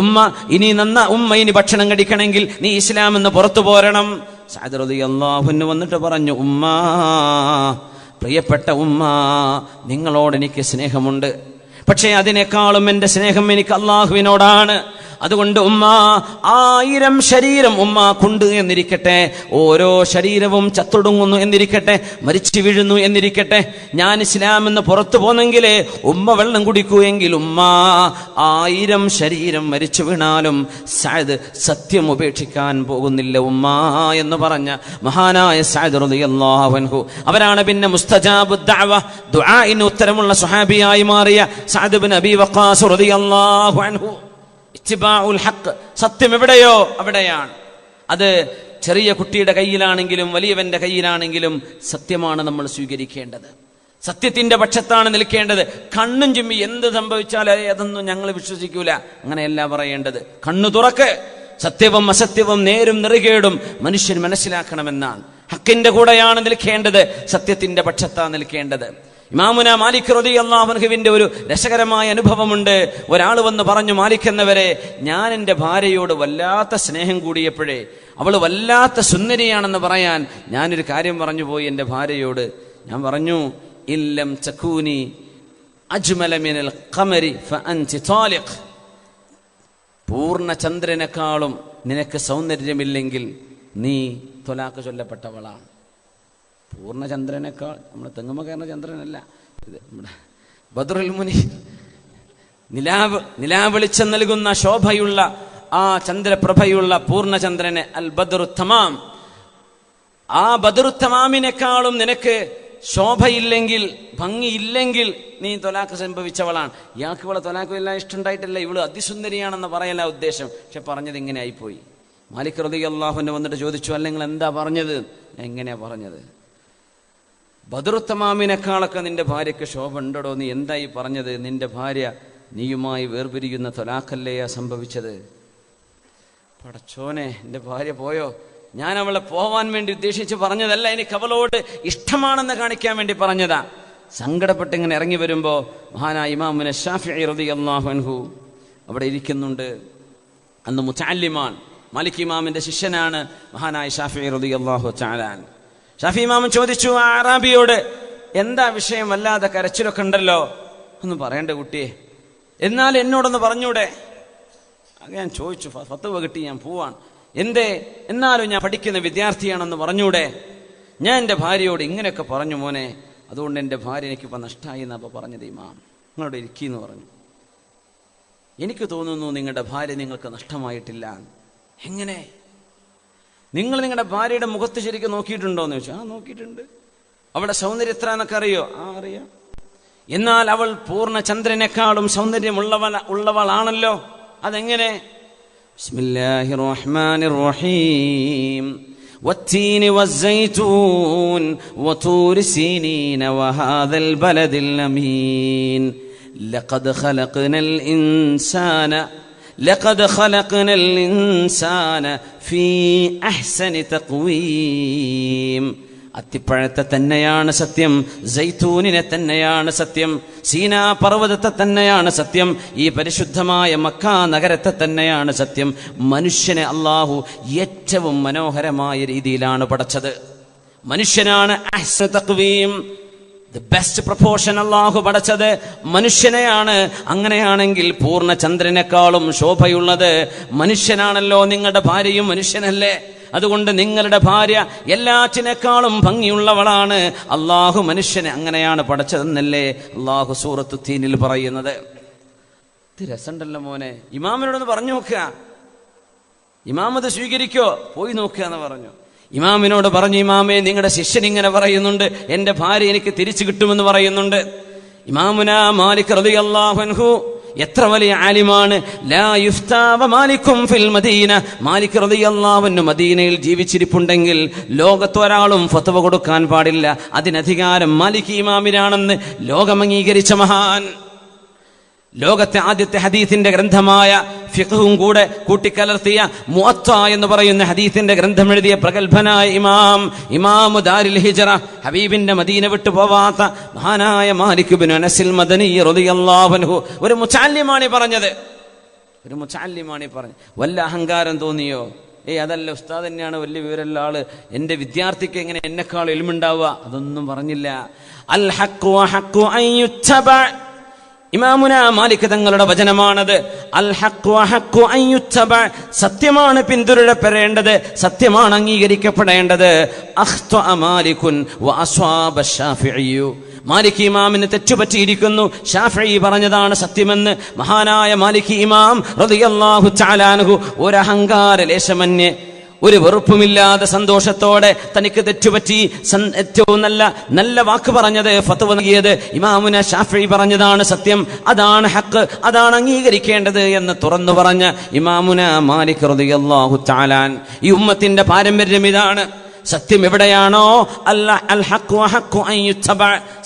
Speaker 1: ഉമ്മ ഇനി ഭക്ഷണം കഴിക്കണമെങ്കിൽ നീ ഇസ്ലാം എന്ന് പുറത്തു പോരണം. സഅദ് റളിയല്ലാഹു അൻഹു വന്നിട്ട് പറഞ്ഞു, ഉമ്മ, പ്രിയപ്പെട്ട ഉമ്മ, നിങ്ങളോട് എനിക്ക് സ്നേഹമുണ്ട്, പക്ഷേ അതിനേക്കാളും എൻ്റെ സ്നേഹം എനിക്ക് അല്ലാഹുവിനോടാണ്. അതുകൊണ്ട് ഉമ്മ, 1000 ശരീരം ഉമ്മാക്കുണ്ട് എന്നിരിക്കട്ടെ, ഓരോ ശരീരവും ചത്തൊടുങ്ങുന്നു എന്നിരിക്കട്ടെ, മരിച്ചു വീഴുന്നു എന്നിരിക്കട്ടെ, ഞാൻ ഇസ്ലാം എന്ന് പുറത്തു പോന്നെങ്കിലേ ഉമ്മ വെള്ളം കുടിക്കൂ എങ്കിൽ ഉമ്മ 1000 ശരീരം മരിച്ചു വീണാലും സഅദ് സത്യം ഉപേക്ഷിക്കാൻ പോകുന്നില്ല ഉമ്മ എന്ന് പറഞ്ഞ മഹാനായ സഅദ് റളിയല്ലാഹു അൻഹു. അവരാണ് പിന്നെ മുസ്തജാബു ദഅവ, ദുആഇന് ഉത്തരമുള്ള സ്വഹാബിയായി മാറിയ സഅദ് ഇബ്നു അബീ വഖാസ് റളിയല്ലാഹു അൻഹു. ഇത്തിബാഉൽ ഹഖ്, സത്യം എവിടെയോ അവിടെയാണ്. അത് ചെറിയ കുട്ടിയുടെ കയ്യിലാണെങ്കിലും വലിയവന്റെ കയ്യിലാണെങ്കിലും സത്യമാണ് നമ്മൾ സ്വീകരിക്കേണ്ടത്, സത്യത്തിന്റെ പക്ഷത്താണ് നിൽക്കേണ്ടത്. കണ്ണും ചിമ്മി എന്ത് സംഭവിച്ചാലും അതൊന്നും ഞങ്ങൾ വിശ്വസിക്കൂല, അങ്ങനെയല്ല പറയേണ്ടത്. കണ്ണു തുറക്ക്, സത്യവും അസത്യവും നേരും നെറുകേടും മനുഷ്യൻ മനസ്സിലാക്കണമെന്നാണ്. ഹക്കിന്റെ കൂടെയാണ് നിൽക്കേണ്ടത്, സത്യത്തിന്റെ പക്ഷത്താണ് നിൽക്കേണ്ടത്. ഇമാമുന മാലിക് റളിയല്ലാഹു അൻഹുവിന്റെ ഒരു രസകരമായ അനുഭവമുണ്ട്. ഒരാൾ വന്ന് പറഞ്ഞു, മാലിക് എന്നവരെ, ഞാൻ എൻ്റെ ഭാര്യയോട് വല്ലാത്ത സ്നേഹം കൂടിയപ്പോഴേ അവൾ വല്ലാത്ത സുന്ദരിയാണെന്ന് പറയാൻ ഞാനൊരു കാര്യം പറഞ്ഞു പോയി എൻ്റെ ഭാര്യയോട്. ഞാൻ പറഞ്ഞു, ഇല്ലം തകൂനി അജ്മല മിനൽ ഖമരി ഫഅൻതി താലിഖ്. പൂർണ്ണ ചന്ദ്രനേക്കാളും നിനക്ക് സൗന്ദര്യമില്ലെങ്കിൽ നീ ത്വലാഖ് ചൊല്ലപ്പെട്ടവളാണ്. പൂർണ്ണ ചന്ദ്രനേക്കാൾ, നമ്മൾ തെങ്ങുമ കയറുന്ന ചന്ദ്രനല്ല, ഇത് നമ്മുടെ ബദ്റുൽ മുനീർ, നിലാവെളിച്ചം നൽകുന്ന ശോഭയുള്ള ആ ചന്ദ്രപ്രഭയുള്ള പൂർണ്ണചന്ദ്രനെ അൽ ബദ്റു തമാം, ആ ബദ്റു തമാമിനേക്കാളും നിനക്ക് ശോഭയില്ലെങ്കിൽ, ഭംഗിയില്ലെങ്കിൽ നീ ത്വലാഖ് സംഭവിച്ചവളാണ്. ഇയാൾക്ക് ഇവളെ ത്വലാഖ് എല്ലാം ഇഷ്ടമുണ്ടായിട്ടില്ല, ഇവള് അതിസുന്ദരിയാണെന്ന് പറയല ഉദ്ദേശം. പക്ഷെ പറഞ്ഞത് ഇങ്ങനെ ആയിപ്പോയി. മാലിക് റളിയല്ലാഹു അൻഹു വന്നിട്ട് ചോദിച്ചു, അല്ല നിങ്ങൾ എന്താ പറഞ്ഞത്? എങ്ങനെയാ പറഞ്ഞത്? ബദ്റു തമാമിനേക്കാളൊക്കെ നിന്റെ ഭാര്യയ്ക്ക് ശോഭ ഉണ്ടോ? നീ എന്തായി പറഞ്ഞത്? നിന്റെ ഭാര്യ നീയുമായി വേർപിരിയുന്ന ത്വലാഖല്ലയാ സംഭവിച്ചത്. പടച്ചോനെ, എൻ്റെ ഭാര്യ പോയോ? ഞാൻ അവളെ പോവാൻ വേണ്ടി ഉദ്ദേശിച്ച് പറഞ്ഞതല്ല, എനിക്ക് അവളോട് ഇഷ്ടമാണെന്ന് കാണിക്കാൻ വേണ്ടി പറഞ്ഞതാ. സങ്കടപ്പെട്ട് ഇങ്ങനെ ഇറങ്ങി വരുമ്പോൾ മഹാനായ ഇമാമുന ശാഫിഈ റളിയല്ലാഹു അൻഹു അവിടെ ഇരിക്കുന്നുണ്ട്. അന്ന് മുതഅല്ലിമാൻ, മാലിക് ഇമാമിന്റെ ശിഷ്യനാണ് മഹാനായ ശാഫിഈ റളിയല്ലാഹു തആല. ഷാഫി ഇമാമൻ ചോദിച്ചു ആ അറാബിയോട്, എന്താ വിഷയം, വല്ലാതെ കരച്ചിലൊക്കെ ഉണ്ടല്ലോ, ഒന്ന് പറയണ്ട കുട്ടിയെ, എന്നാൽ എന്നോടൊന്ന് പറഞ്ഞൂടെ? അത് ഞാൻ ചോദിച്ചു, ഫത്വ കിട്ടി, ഞാൻ പോവാണ്. എന്തേ? എന്നാലും ഞാൻ പഠിക്കുന്ന വിദ്യാർത്ഥിയാണെന്ന് പറഞ്ഞൂടെ? ഞാൻ എൻ്റെ ഭാര്യയോട് ഇങ്ങനെയൊക്കെ പറഞ്ഞു മോനെ, അതുകൊണ്ട് എൻ്റെ ഭാര്യ എനിക്കിപ്പോൾ നഷ്ടമായി എന്നപ്പോൾ പറഞ്ഞത് ഇമാം. നിങ്ങളോട് ഇരിക്കുന്നു പറഞ്ഞു. എനിക്ക് തോന്നുന്നു നിങ്ങളുടെ ഭാര്യ നിങ്ങൾക്ക് നഷ്ടമായിട്ടില്ല. എങ്ങനെ? നിങ്ങൾ നിങ്ങളുടെ ഭാര്യയുടെ മുഖത്ത് ശരിക്കും നോക്കിയിട്ടുണ്ടോ എന്ന് ചോദിച്ചു. ആ, നോക്കിയിട്ടുണ്ട്. അവളുടെ സൗന്ദര്യം എത്ര എന്നൊക്കെ അറിയോ? ആ, അറിയാം. എന്നാൽ അവൾ പൂർണ്ണ ചന്ദ്രനേക്കാളും സൗന്ദര്യമുള്ളവളാണല്ലോ. അതെങ്ങനെ? ബിസ്മില്ലാഹിർ റഹ്മാനിർ റഹീം والتين والزيتون وطور سينين وهذا البلد الأمين لقد خلقنا الإنسان في أحسن تقويم. അത്തിപ്പഴത്തെ തന്നെയാണ് സത്യം, സൈത്തൂനിനെ തന്നെയാണ് സത്യം, സീനാ പർവ്വതത്തെ തന്നെയാണ് സത്യം, ഈ പരിശുദ്ധമായ മക്കാ നഗരത്തെ തന്നെയാണ് സത്യം. മനുഷ്യനെ അള്ളാഹു ഏറ്റവും മനോഹരമായ രീതിയിലാണ് പടച്ചത്. മനുഷ്യനാണ് അഹ്സന തഖ്വീം, ദി ബെസ്റ്റ് പ്രൊപ്പോർഷൻ അള്ളാഹു പടച്ചത് മനുഷ്യനെയാണ്. അങ്ങനെയാണെങ്കിൽ പൂർണ്ണ ചന്ദ്രനേക്കാളും ശോഭയുള്ളത് മനുഷ്യനാണല്ലോ. നിങ്ങളുടെ ഭാര്യയും മനുഷ്യനല്ലേ? അതുകൊണ്ട് നിങ്ങളുടെ ഭാര്യ എല്ലാറ്റിനേക്കാളും ഭംഗിയുള്ളവളാണ്. അള്ളാഹു മനുഷ്യനെ അങ്ങനെയാണ് പടച്ചതെന്നല്ലേ അള്ളാഹു സൂറത്തു തീനിൽ പറയുന്നത്. ഇത് രസമുണ്ടല്ലോ മോനെ, ഇമാമിനോടൊന്ന് പറഞ്ഞു നോക്കുക, ഇമാം അത് സ്വീകരിക്കോ? പോയി നോക്കുക എന്ന് പറഞ്ഞു. ഇമാമിനോട് പറഞ്ഞു, ഇമാമേ നിങ്ങളുടെ ശിഷ്യൻ ഇങ്ങനെ പറയുന്നുണ്ട്, എൻ്റെ ഭാര്യ എനിക്ക് തിരിച്ചു കിട്ടുമെന്ന് പറയുന്നുണ്ട്. ഇമാമുനാ മാലിക് റളിയല്ലാഹു അൻഹു എത്ര വലിയ ആലിമാണ്. ലാ യുഫ്താവ മാലിക്കും ഫിൽ മദീന. മാലിക് റളിയല്ലാഹു അൻഹു മദീനയിൽ ജീവിച്ചിരിപ്പുണ്ടെങ്കിൽ ലോകത്തൊരാളും ഫത്വ കൊടുക്കാൻ പാടില്ല. അതിനധികാരം മാലിക് ഇമാമിനാണെന്ന് ലോകം അംഗീകരിച്ച മഹാൻ. ലോകത്തെ ആദ്യത്തെ ഹദീസിന്റെ ഗ്രന്ഥമായ ഫിഖ്ഹും കൂടെ കൂട്ടിക്കലർത്തിയ മുഅത്ത എന്ന് പറയുന്ന ഹദീസിന്റെ ഗ്രന്ഥം എഴുതിയ പ്രഗത്ഭനായ ഇമാം ദാരിൽ ഹിജ്റ, ഹബീബിന്റെ മദീന വിട്ടു പോവാത്ത മഹാനായ മാലിക് ഇബ്നു അനസിൽ മദനി റളിയല്ലാഹു അൻഹു ഒരു മുതഅല്ലിമാണി പറഞ്ഞത്. വല്ല അഹങ്കാരം തോന്നിയോ? അതല്ല, ഉസ്താദ് തന്നെയാണ് വലിയ വിവരമുള്ള ആള്, എന്റെ വിദ്യാർത്ഥിക്ക് എങ്ങനെ എന്നെക്കാൾ ഇൽമുണ്ടാവുക? അതൊന്നും പറഞ്ഞില്ല. അൽ ഹഖ്ഖു ഹഖ്ഖു അൻ യുത്തബ. ഇമാമുന മാലിക് തങ്ങളുടെ വചനമാണത്. അൽ ഹഖ്ഖു ഹഖ്ഖു അൻ യുത്തബ, സത്യമാണ് പിന്തുടരപ്പെടേണ്ടത്, സത്യമാണ് അംഗീകരിക്കപ്പെടേണ്ടത്. അഖ്തഅ മാലികുൻ വഅസ്വാബ ശാഫിഈ. മാലിക് ഇമാമിന് തെറ്റുപറ്റിയിരിക്കുന്നു, ഷാഫിഈ പറഞ്ഞതാണ് സത്യമെന്ന് മഹാനായ മാലിക് ഇമാം റളിയല്ലാഹു തആല അൻഹു ഒരു അഹങ്കാര ലേശമന്യേ, ഒരു വെറുപ്പുമില്ലാതെ സന്തോഷത്തോടെ തനിക്ക് തെറ്റുപറ്റി ഏറ്റവും നല്ല വാക്ക് പറഞ്ഞത്, ഫത്വ നൽകിയത് ഇമാമുന ഷാഫിഈ പറഞ്ഞതാണ് സത്യം, അതാണ് ഹഖ്, അതാണ് അംഗീകരിക്കേണ്ടത് എന്ന് തുറന്നു പറഞ്ഞ ഇമാമുന മാലിക് റളിയല്ലാഹു തആല. ഈ ഉമ്മത്തിന്റെ പാരമ്പര്യം ഇതാണ്. സത്യം എവിടെയാണോ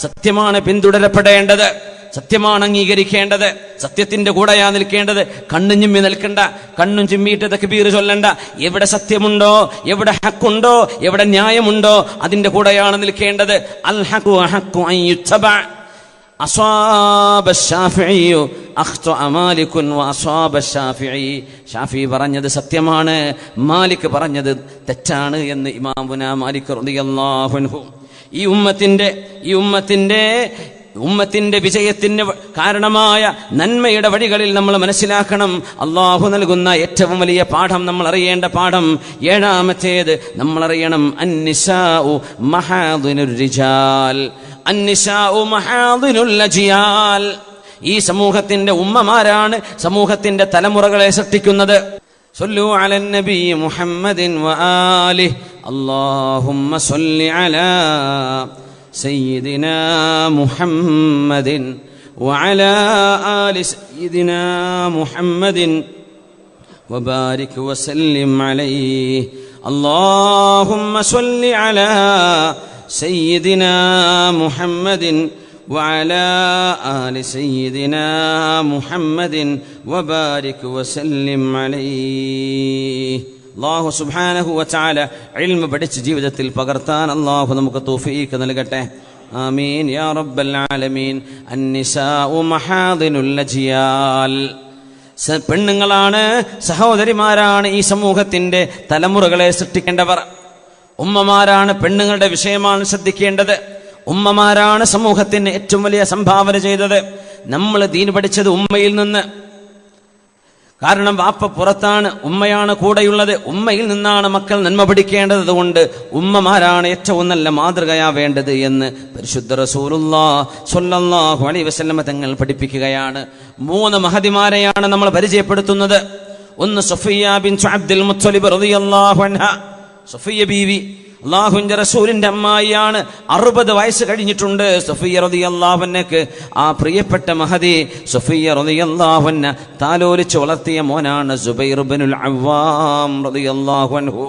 Speaker 1: സത്യമാണ് പിന്തുടരപ്പെടേണ്ടത്, സത്യമാണ് അംഗീകരിക്കേണ്ടത്, സത്യത്തിന്റെ കൂടെയാ നിൽക്കേണ്ടത്. കണ്ണും ചിമ്മി നിൽക്കണ്ട, കണ്ണും ചിമ്മിയിട്ട് തക്ബീർ ചൊല്ലണ്ട. എവിടെ സത്യമുണ്ടോ, എവിടെ ഹക്കുണ്ടോ, എവിടെ ന്യായമുണ്ടോ അതിന്റെ കൂടെയാണ് നിൽക്കേണ്ടത്. അൽ ഹഖു ഹഖു അൻ യുത്തബ. അസ്വാബ ശാഫിഈ അഖ്തഅ മാലികുൻ വഅസ്വാബ ശാഫിഈ. ഷാഫി പറഞ്ഞത് സത്യമാണ്, മാലിക് പറഞ്ഞത് തെറ്റാണ് എന്ന് ഇമാമുനാ മാലിക് റളിയല്ലാഹു അൻഹു. ഈ ഉമ്മത്തിന്റെ വിജയത്തിന് കാരണമായ നന്മയുടെ വഴികളിൽ നമ്മൾ മനസ്സിലാക്കണം. അള്ളാഹു നൽകുന്ന ഏറ്റവും വലിയ പാഠം, നമ്മൾ അറിയേണ്ട പാഠം ഏഴാമത്തേത് നമ്മൾ അറിയണം. അന്നിസാഉ മഹാദിനുർ റിജാൽ, അന്നിസാഉ മഹാദിനുൽ അജിയാൽ. ഈ സമൂഹത്തിന്റെ ഉമ്മമാരാണ് സമൂഹത്തിന്റെ തലമുറകളെ സൃഷ്ടിക്കുന്നത്. സല്ലു അലൻ നബി മുഹമ്മദിൻ വആലിഹി. അല്ലാഹുമ്മ സല്ലി അലാ سيدنا محمد وعلى آل سيدنا محمد وبارك وسلم عليه. اللهم صل على سيدنا محمد وعلى آل سيدنا محمد وبارك وسلم عليه. അല്ലാഹു സുബ്ഹാനഹു വതആല ഇൽമു പഠിച്ച് ജീവിതത്തിൽ പകർത്താൻ അല്ലാഹു നമുക്ക് തൗഫീഖ് നൽകട്ടെ. ആമീൻ യാ റബ്ബൽ ആലമീൻ. അന്നിസാഉ മഹാദിനുൽ അജിയാൽ. പെണ്ണുങ്ങളാണ്, സഹോദരിമാരാണ് ഈ സമൂഹത്തിന്റെ തലമുറകളെ സൃഷ്ടിക്കേണ്ടവർ. ഉമ്മമാരാണ്, പെണ്ണുങ്ങളുടെ വിഷയമാണ് ശ്രദ്ധിക്കേണ്ടത്. ഉമ്മമാരാണ് സമൂഹത്തിന് ഏറ്റവും വലിയ സംഭാവന ചെയ്തത്. നമ്മൾ ദീൻ പഠിച്ചത് ഉമ്മയിൽ നിന്ന്. കാരണം വാപ്പ പുറത്താണ്, ഉമ്മയാണ് കൂടെയുള്ളത്. ഉമ്മയിൽ നിന്നാണ് മക്കൾ നന്മ പഠിക്കേണ്ടത്. അതുകൊണ്ട് ഉമ്മമാരാണ് ഏറ്റവും നല്ല മാതൃകയാവേണ്ടത് എന്ന് പരിശുദ്ധ റസൂലുള്ളാഹി സ്വല്ലല്ലാഹു അലൈഹി വസല്ലം തങ്ങൾ പഠിപ്പിക്കുകയാണ്. 3 മഹദിമാരെയാണ് നമ്മൾ പരിചയപ്പെടുത്തുന്നത്. ഒന്ന് സഫിയ്യ ബിൻത് അബ്ദുൽ മുത്തലിബ് റളിയല്ലാഹു അൻഹ. സഫിയ്യ ബീവി അല്ലാഹുവിന്റെ റസൂലിന്റെ അമ്മായിയാണ്. 60 വയസ്സ് കഴിഞ്ഞിട്ടുണ്ട് സഫിയ്യ റളിയല്ലാഹു അൻഹക്ക്. ആ പ്രിയപ്പെട്ട മഹദി സഫിയ്യ റളിയല്ലാഹു അൻഹ താലോലിച്ച് വളർത്തിയ മോനാണ് സുബൈർ ഇബ്നുൽ അവ്വാം റളിയല്ലാഹു അൻഹു.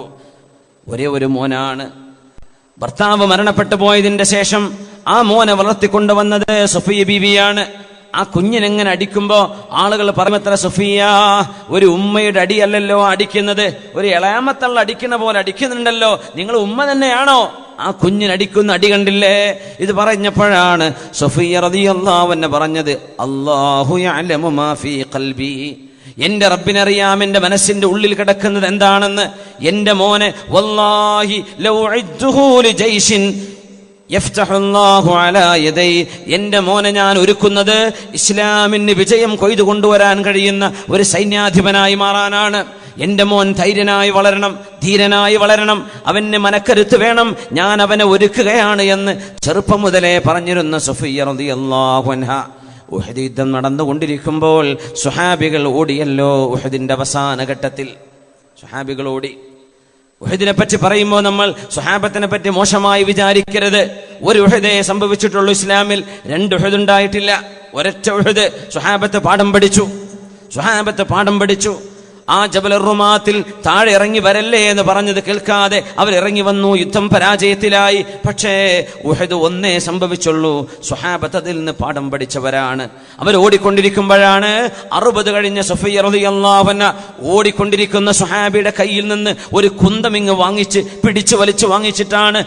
Speaker 1: ഒരേ ഒരു മോനാണ്. ഭർത്താവ് മരണപ്പെട്ടു പോയതിന്റെ ശേഷം ആ മോനെ വളർത്തിക്കൊണ്ടുവന്നത് സഫിയ്യ ബീവിയാണ്. ആ കുഞ്ഞിനെങ്ങനെ അടിക്കുമ്പോ ആളുകൾ പറയുമത്ര, സഫിയ ഒരു ഉമ്മയുടെ അടിയല്ലല്ലോ അടിക്കുന്നത്, ഒരു ഇളയാമത്തള്ള അടിക്കുന്ന പോലെ അടിക്കുന്നുണ്ടല്ലോ, നിങ്ങൾ ഉമ്മ തന്നെയാണോ? ആ കുഞ്ഞിനടിക്കുന്ന അടി കണ്ടില്ലേ? ഇത് പറഞ്ഞപ്പോഴാണ് സഫിയ റളിയല്ലാഹു അൻഹ പറഞ്ഞത്, അല്ലാഹു യഅലമു മാ ഫീ ഖൽബി. എന്റെ റബ്ബിനറിയാം എന്റെ മനസ്സിന്റെ ഉള്ളിൽ കിടക്കുന്നത് എന്താണെന്ന്. എന്റെ മോനെ വല്ലാഹി ലൗ ഇദ്ദുഹു ലിജൈഷിൻ യഫ്തഹുല്ലാഹു അലാ യദൈ. എന്റെ മോനെ ഞാൻ ഒരുക്കുന്നത് ഇസ്ലാമിന് വിജയം കൊയ്തു കൊണ്ടുവരാൻ കഴിയുന്ന ഒരു സൈന്യാധിപനായി മാറാനാണ്. എന്റെ മോൻ ധൈര്യനായി വളരണം, ധീരനായി വളരണം, അവന് മനക്കരുത്ത് വേണം, ഞാൻ അവനെ ഒരുക്കുകയാണ് എന്ന് ചെറുപ്പം മുതലേ പറഞ്ഞിരുന്ന സഫിയ്യ റളിയല്ലാഹു അൻഹ. ഉഹദ് യുദ്ധം നടന്നുകൊണ്ടിരിക്കുമ്പോൾ സ്വഹാബികൾ ഓടിയല്ലോ. ഉഹദിന്റെ അവസാന ഘട്ടത്തിൽ സ്വഹാബികൾ ഓടി. ഉഹദിനെ പറ്റി പറയുമ്പോൾ നമ്മൾ സ്വഹാബത്തിനെ പറ്റി മോശമായി വിചാരിക്കരുത്. ഒരു ഉഹദേ സംഭവിച്ചിട്ടുള്ളൂ ഇസ്ലാമിൽ. 2 ഉഹദ് ഉണ്ടായിട്ടില്ല. ഒരൊറ്റ ഉഹദ്. സ്വഹാബത്ത് പാഠം പഠിച്ചു. ആ ജബലുർ റുമാത്തിൽ താഴെ ഇറങ്ങി വരല്ലേ എന്ന് പറഞ്ഞത് കേൾക്കാതെ അവരിറങ്ങി വന്നു. യുദ്ധം പരാജയത്തിലായി. പക്ഷേ ഉഹദ് ഒന്നേ സംഭവിച്ചുള്ളൂ. സ്വഹാബത്ത് അതിൽ നിന്ന് പാഠം പഠിച്ചവരാണ്. അവർ ഓടിക്കൊണ്ടിരിക്കുമ്പോഴാണ് 60 കഴിഞ്ഞ സഫിയ്യ റളിയല്ലാഹു അൻഹ ഓടിക്കൊണ്ടിരിക്കുന്ന സ്വഹാബിയുടെ കയ്യിൽ നിന്ന് ഒരു കുന്തമിങ്ങ് വാങ്ങിച്ച് പിടിച്ചു വലിച്ചു വാങ്ങിച്ചിട്ടാണ്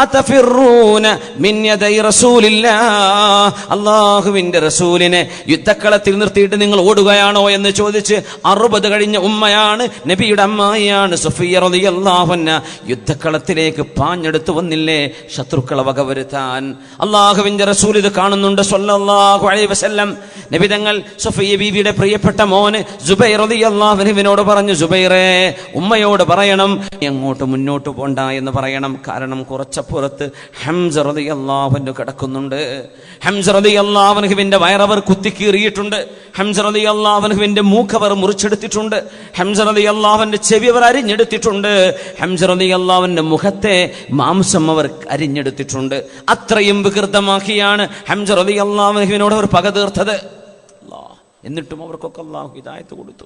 Speaker 1: അതഫിറൂന മിൻ യദൈ റസൂലില്ലാഹ്. അല്ലാഹുവിന്റെ റസൂലിനെ യുദ്ധക്കളത്തിൽ നിർത്തിയിട്ട് നിങ്ങൾ ഓടുകയാണോ എന്ന് ചോദിച്ച് 60 കഴിഞ്ഞ ഉമ്മയാണ്, നബിയുടെ അമ്മായിയാണ് സഫിയ്യ റളിയല്ലാഹു അൻഹ. യുദ്ധക്കളത്തിലേക്ക് പാഞ്ഞെടുത്തു വന്നില്ലേ ശത്രുക്കളെ വകവരുത്താൻ. അല്ലാഹുവിന്റെ റസൂൽ ഇത് കാണുന്നുണ്ട് സ്വല്ലല്ലാഹു അലൈഹി വസല്ലം. നബി തങ്ങൾ സഫിയ്യ ബീവിയുടെ പ്രിയപ്പെട്ട മോന് സുബൈർ റളിയല്ലാഹു അൻഹുവിനോട് പറഞ്ഞു, സുബൈറേ, ഉമ്മയോട് പറയണം അങ്ങോട്ട് മുന്നോട്ട് പോണ്ട എന്ന് പറയണം. കാരണം കുറച്ചപ്പുറത്ത് ഹംസ റളിയല്ലാഹു അൻഹു കിടക്കുന്നുണ്ട്. ഹംസ റളിയല്ലാഹു അൻഹുവിന്റെ വയറവർ കുത്തിക്കീറിയിട്ടുണ്ട്. ഹംസ റളിയല്ലാഹു അൻഹുവിന്റെ മൂക്കവർ മുറിച്ചെടുത്തിട്ടുണ്ട്. ഹംസ റളിയല്ലാഹു അൻഹുവിന്റെ ചെവി അവർ അരിഞ്ഞെടുത്തിട്ടുണ്ട്. ഹംസ റളിയല്ലാഹു അൻഹുവിന്റെ മുഖത്തെ മാംസം അവർ അരിഞ്ഞെടുത്തിട്ടുണ്ട്. അത്രയും വികൃതമാക്കിയാണ് ഹംസ റളിയല്ലാഹു അൻഹുവിനോട് അവർ പക തീർത്തത്. എന്നിട്ടും അവർക്കൊക്കെ അല്ലാഹു ഹിദായത്ത് കൊടുത്തു.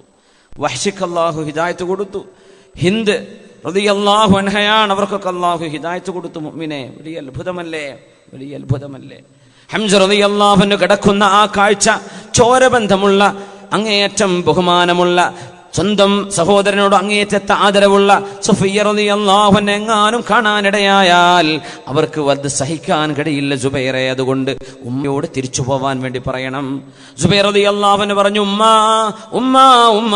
Speaker 1: വഹ്ശിക്ക് അല്ലാഹു ഹിദായത്ത് കൊടുത്തു. ഹിന്ദ് റളിയല്ലാഹു അൻഹയാണ്, അവർക്കൊക്കെ അല്ലാഹു ഹിദായത്ത് കൊടുത്തു. മുഅ്മിനെ, വലിയ അത്ഭുതമല്ലേ? ഹംസ റളിയല്ലാഹു അൻഹു കിടക്കുന്ന ആ കാഴ്ച ചോരബന്ധമുള്ള, അങ്ങേയറ്റം ബഹുമാനമുള്ള സ്വന്തം സഹോദരനോട് അങ്ങേറ്റത്തെ ആദരവുള്ള സുഫിയ്യ റളിയല്ലാഹു അൻഹ എങ്ങാനും കാണാനിടയായാൽ അവർക്ക് അത് സഹിക്കാൻ കഴിയില്ല സുബൈറെ. അതുകൊണ്ട് ഉമ്മയോട് തിരിച്ചു പോവാൻ വേണ്ടി പറയണം. സുബൈർ റളിയല്ലാഹു അൻഹു പറഞ്ഞു, ഉമ്മ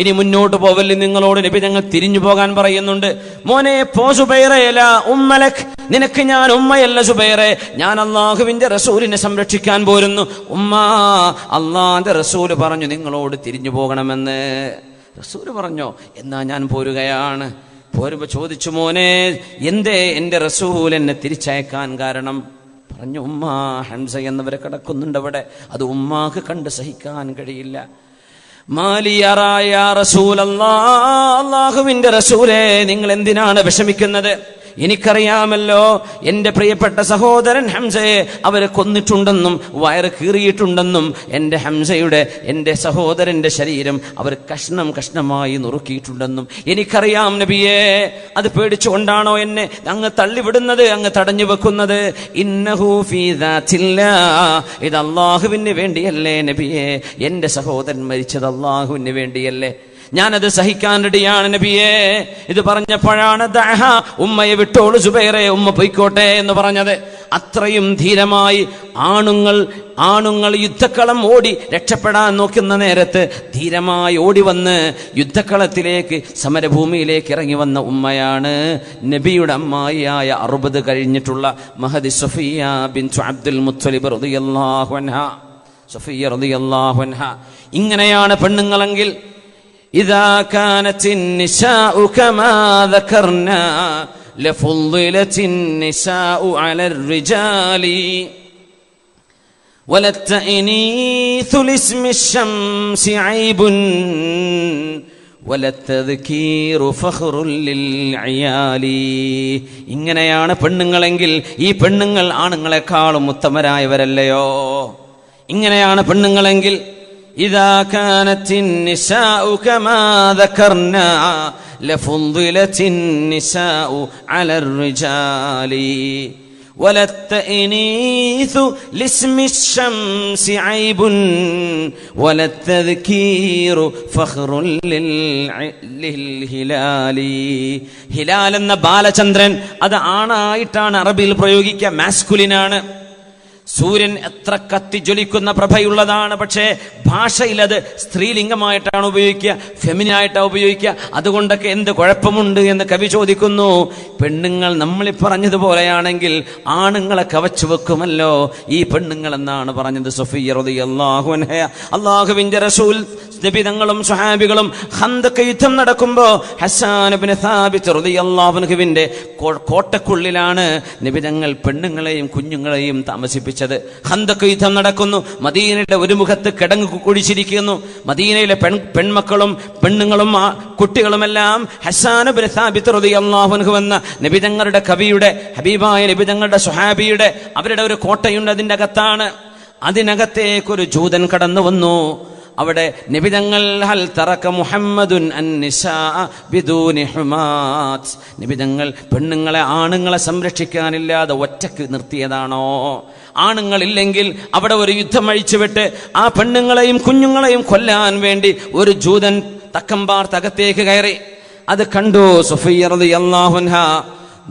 Speaker 1: ഇനി മുന്നോട്ട് പോവല്ലേ, നിങ്ങളോട് നബി ഞങ്ങൾ തിരിഞ്ഞു പോകാൻ പറയുന്നുണ്ട്. മോനെ പോ സുബൈറെ, ലാ ഉമ്മലക്, നിനക്ക് ഞാൻ ഉമ്മയല്ല സുബൈറെ, ഞാൻ അല്ലാഹുവിന്റെ റസൂലിനെ സംരക്ഷിക്കാൻ പോരുന്നു. അല്ലാഹുവിന്റെ റസൂല് പറഞ്ഞു നിങ്ങളോട് തിരിഞ്ഞു പോകണമെന്ന്. റസൂല് പറഞ്ഞോ, എന്നാ ഞാൻ പോരുകയാണ്. പോരുമ്പോ ചോദിച്ചു, മോനെ എന്തേ എന്റെ റസൂൽ എന്നെ തിരിച്ചയക്കാൻ കാരണം? പറഞ്ഞു, ഉമ്മ ഹംസ എന്നവരെ കിടക്കുന്നുണ്ട് അവിടെ, അത് ഉമ്മാക്ക് കണ്ട് സഹിക്കാൻ കഴിയില്ല. മാലിയറായ അല്ലാഹുവിന്റെ റസൂലേ, നിങ്ങൾ എന്തിനാണ് വിഷമിക്കുന്നത്? എനിക്കറിയാമല്ലോ എന്റെ പ്രിയപ്പെട്ട സഹോദരൻ ഹംസയെ അവരെ കൊന്നിട്ടുണ്ടെന്നും വയറ് കീറിയിട്ടുണ്ടെന്നും എന്റെ സഹോദരന്റെ ശരീരം അവർ കഷ്ണം കഷ്ണമായി നുറുക്കിയിട്ടുണ്ടെന്നും എനിക്കറിയാം നബിയേ. അത് പേടിച്ചുകൊണ്ടാണോ എന്നെ അങ്ങ് തള്ളിവിടുന്നത്, അങ്ങ് തടഞ്ഞു വെക്കുന്നത്? ഇന്നഹു ഫീ ദാത്തില്ലാഹ്, ഇത് അല്ലാഹുവിന് വേണ്ടിയല്ലേ നബിയേ? എന്റെ സഹോദരൻ മരിച്ചത് അല്ലാഹുവിന് വേണ്ടിയല്ലേ? ഞാനത് സഹിക്കാൻ റെഡിയാണ് നബിയേ. ഇത് പറഞ്ഞപ്പോഴാണ് ഉമ്മയെ വിട്ടോളൂ സുബൈറെ, ഉമ്മ പൊയ്ക്കോട്ടെ എന്ന് പറഞ്ഞത്. അത്രയും ധീരമായി ആണുങ്ങൾ യുദ്ധക്കളം ഓടി രക്ഷപ്പെടാൻ നോക്കുന്ന നേരത്ത് ധീരമായി ഓടി വന്ന് യുദ്ധക്കളത്തിലേക്ക്, സമരഭൂമിയിലേക്ക് ഇറങ്ങി വന്ന ഉമ്മയാണ് നബിയുടെ അമ്മായിയായ 60 കഴിഞ്ഞിട്ടുള്ള മഹദി സഫിയ്യ ബിൻതു അബ്ദുൽ മുത്തലിബ് റളിയല്ലാഹു അൻഹ. സഫിയ്യ റളിയല്ലാഹു അൻഹ. ഇങ്ങനെയാണ് പെണ്ണുങ്ങളെങ്കിൽ إذا كانت النساء كما ذكرنا لفضلت النساء على الرجال وللتأنيث لاسم الشمس عيب وللتذكير فخر للعيال. ഇങ്ങനെയാണ് പെണ്ണുങ്ങളെങ്കിൽ ഈ പെണ്ണുങ്ങൾ ആണുങ്ങളെക്കാളും ഉത്തമരായവരല്ലയോ? ഇങ്ങനെയാണ് പെണ്ണുങ്ങളെങ്കിൽ إذا كانت النساء كما ذكرنا لفضلت النساء على الرجال وللتأنيث لاسم الشمس عيب وللتذكير فخر للهلال. ഹിലാൽ എന്ന ബാലചന്ദ്രൻ അത് ആണായിട്ടാണ് അറബിയിൽ പ്രയോഗിക്കുക, മാസ്കുലിനാണ്. സൂര്യൻ എത്ര കത്തിജ്വലിക്കുന്ന പ്രഭയുള്ളതാണ്, പക്ഷേ ഭാഷയിൽ അത് സ്ത്രീലിംഗമായിട്ടാണ് ഉപയോഗിക്കുക, ഫെമിനായിട്ടാണ് ഉപയോഗിക്കുക. അതുകൊണ്ടൊക്കെ എന്ത് കുഴപ്പമുണ്ട് എന്ന് കവി ചോദിക്കുന്നു. പെണ്ണുങ്ങൾ നമ്മളീ പറഞ്ഞതുപോലെയാണെങ്കിൽ ആണുങ്ങളെ കവച്ചു വെക്കുമല്ലോ ഈ പെണ്ണുങ്ങൾ എന്നാണ് പറഞ്ഞത് സഫിയ്യ റളിയല്ലാഹു അൻഹ. അല്ലാഹുവിന്റെ റസൂൽ നബി തങ്ങളും സ്വഹാബികളും ഖന്തഖ് യുദ്ധം നടക്കുമ്പോ ഹസ്സാൻ ഇബ്നു സാബിത്ത് റളിയല്ലാഹു അൻഹുവിന്റെ കോട്ടക്കുള്ളിലാണ് നബി തങ്ങൾ പെണ്ണുങ്ങളെയും കുഞ്ഞുങ്ങളെയും താമസിപ്പിച്ചത്. ഖന്തഖ് യുദ്ധം നടക്കുന്നു, മദീനയുടെ ഒരു മുഖത്ത് കിടങ്ങ് കുഴിച്ചിരിക്കുന്നു. മദീനയിലെ പെൺമക്കളും പെണ്ണുങ്ങളും കുട്ടികളുമെല്ലാം ഹസ്സാൻ ഇബ്നു സാബിത്ത് റളിയല്ലാഹു അൻഹു എന്ന നബി തങ്ങളുടെ കവിയുടെ, ഹബീബായ നബി തങ്ങളുടെ സ്വഹാബിയുടെ അവരുടെ ഒരു കോട്ടയുണ്ട്, അതിന്റെ അകത്താണ്. അതിനകത്തേക്കൊരു ജൂതൻ കടന്നു വന്നു. അവിടെ നിബിതങ്ങൾ ഹൽ തറക മുഹമ്മദുൻ അന്നിസാ ബിദൂനി ഹുമാത്, നിബിതങ്ങൾ പെണ്ണുങ്ങളെ ആണുങ്ങളെ സംരക്ഷിക്കാനില്ലാതെ ഒറ്റക്ക് നിർത്തിയതാണോ? ആണുങ്ങളില്ലെങ്കിൽ അവിടെ ഒരു യുദ്ധം അഴിച്ചുവിട്ട് ആ പെണ്ണുങ്ങളെയും കുഞ്ഞുങ്ങളെയും കൊല്ലാൻ വേണ്ടി ഒരു ജൂതൻ തക്കമ്പാർത്തകത്തേക്ക് കയറി. അത് കണ്ടു സഫിയ്യ റളിയല്ലാഹു അൻഹ.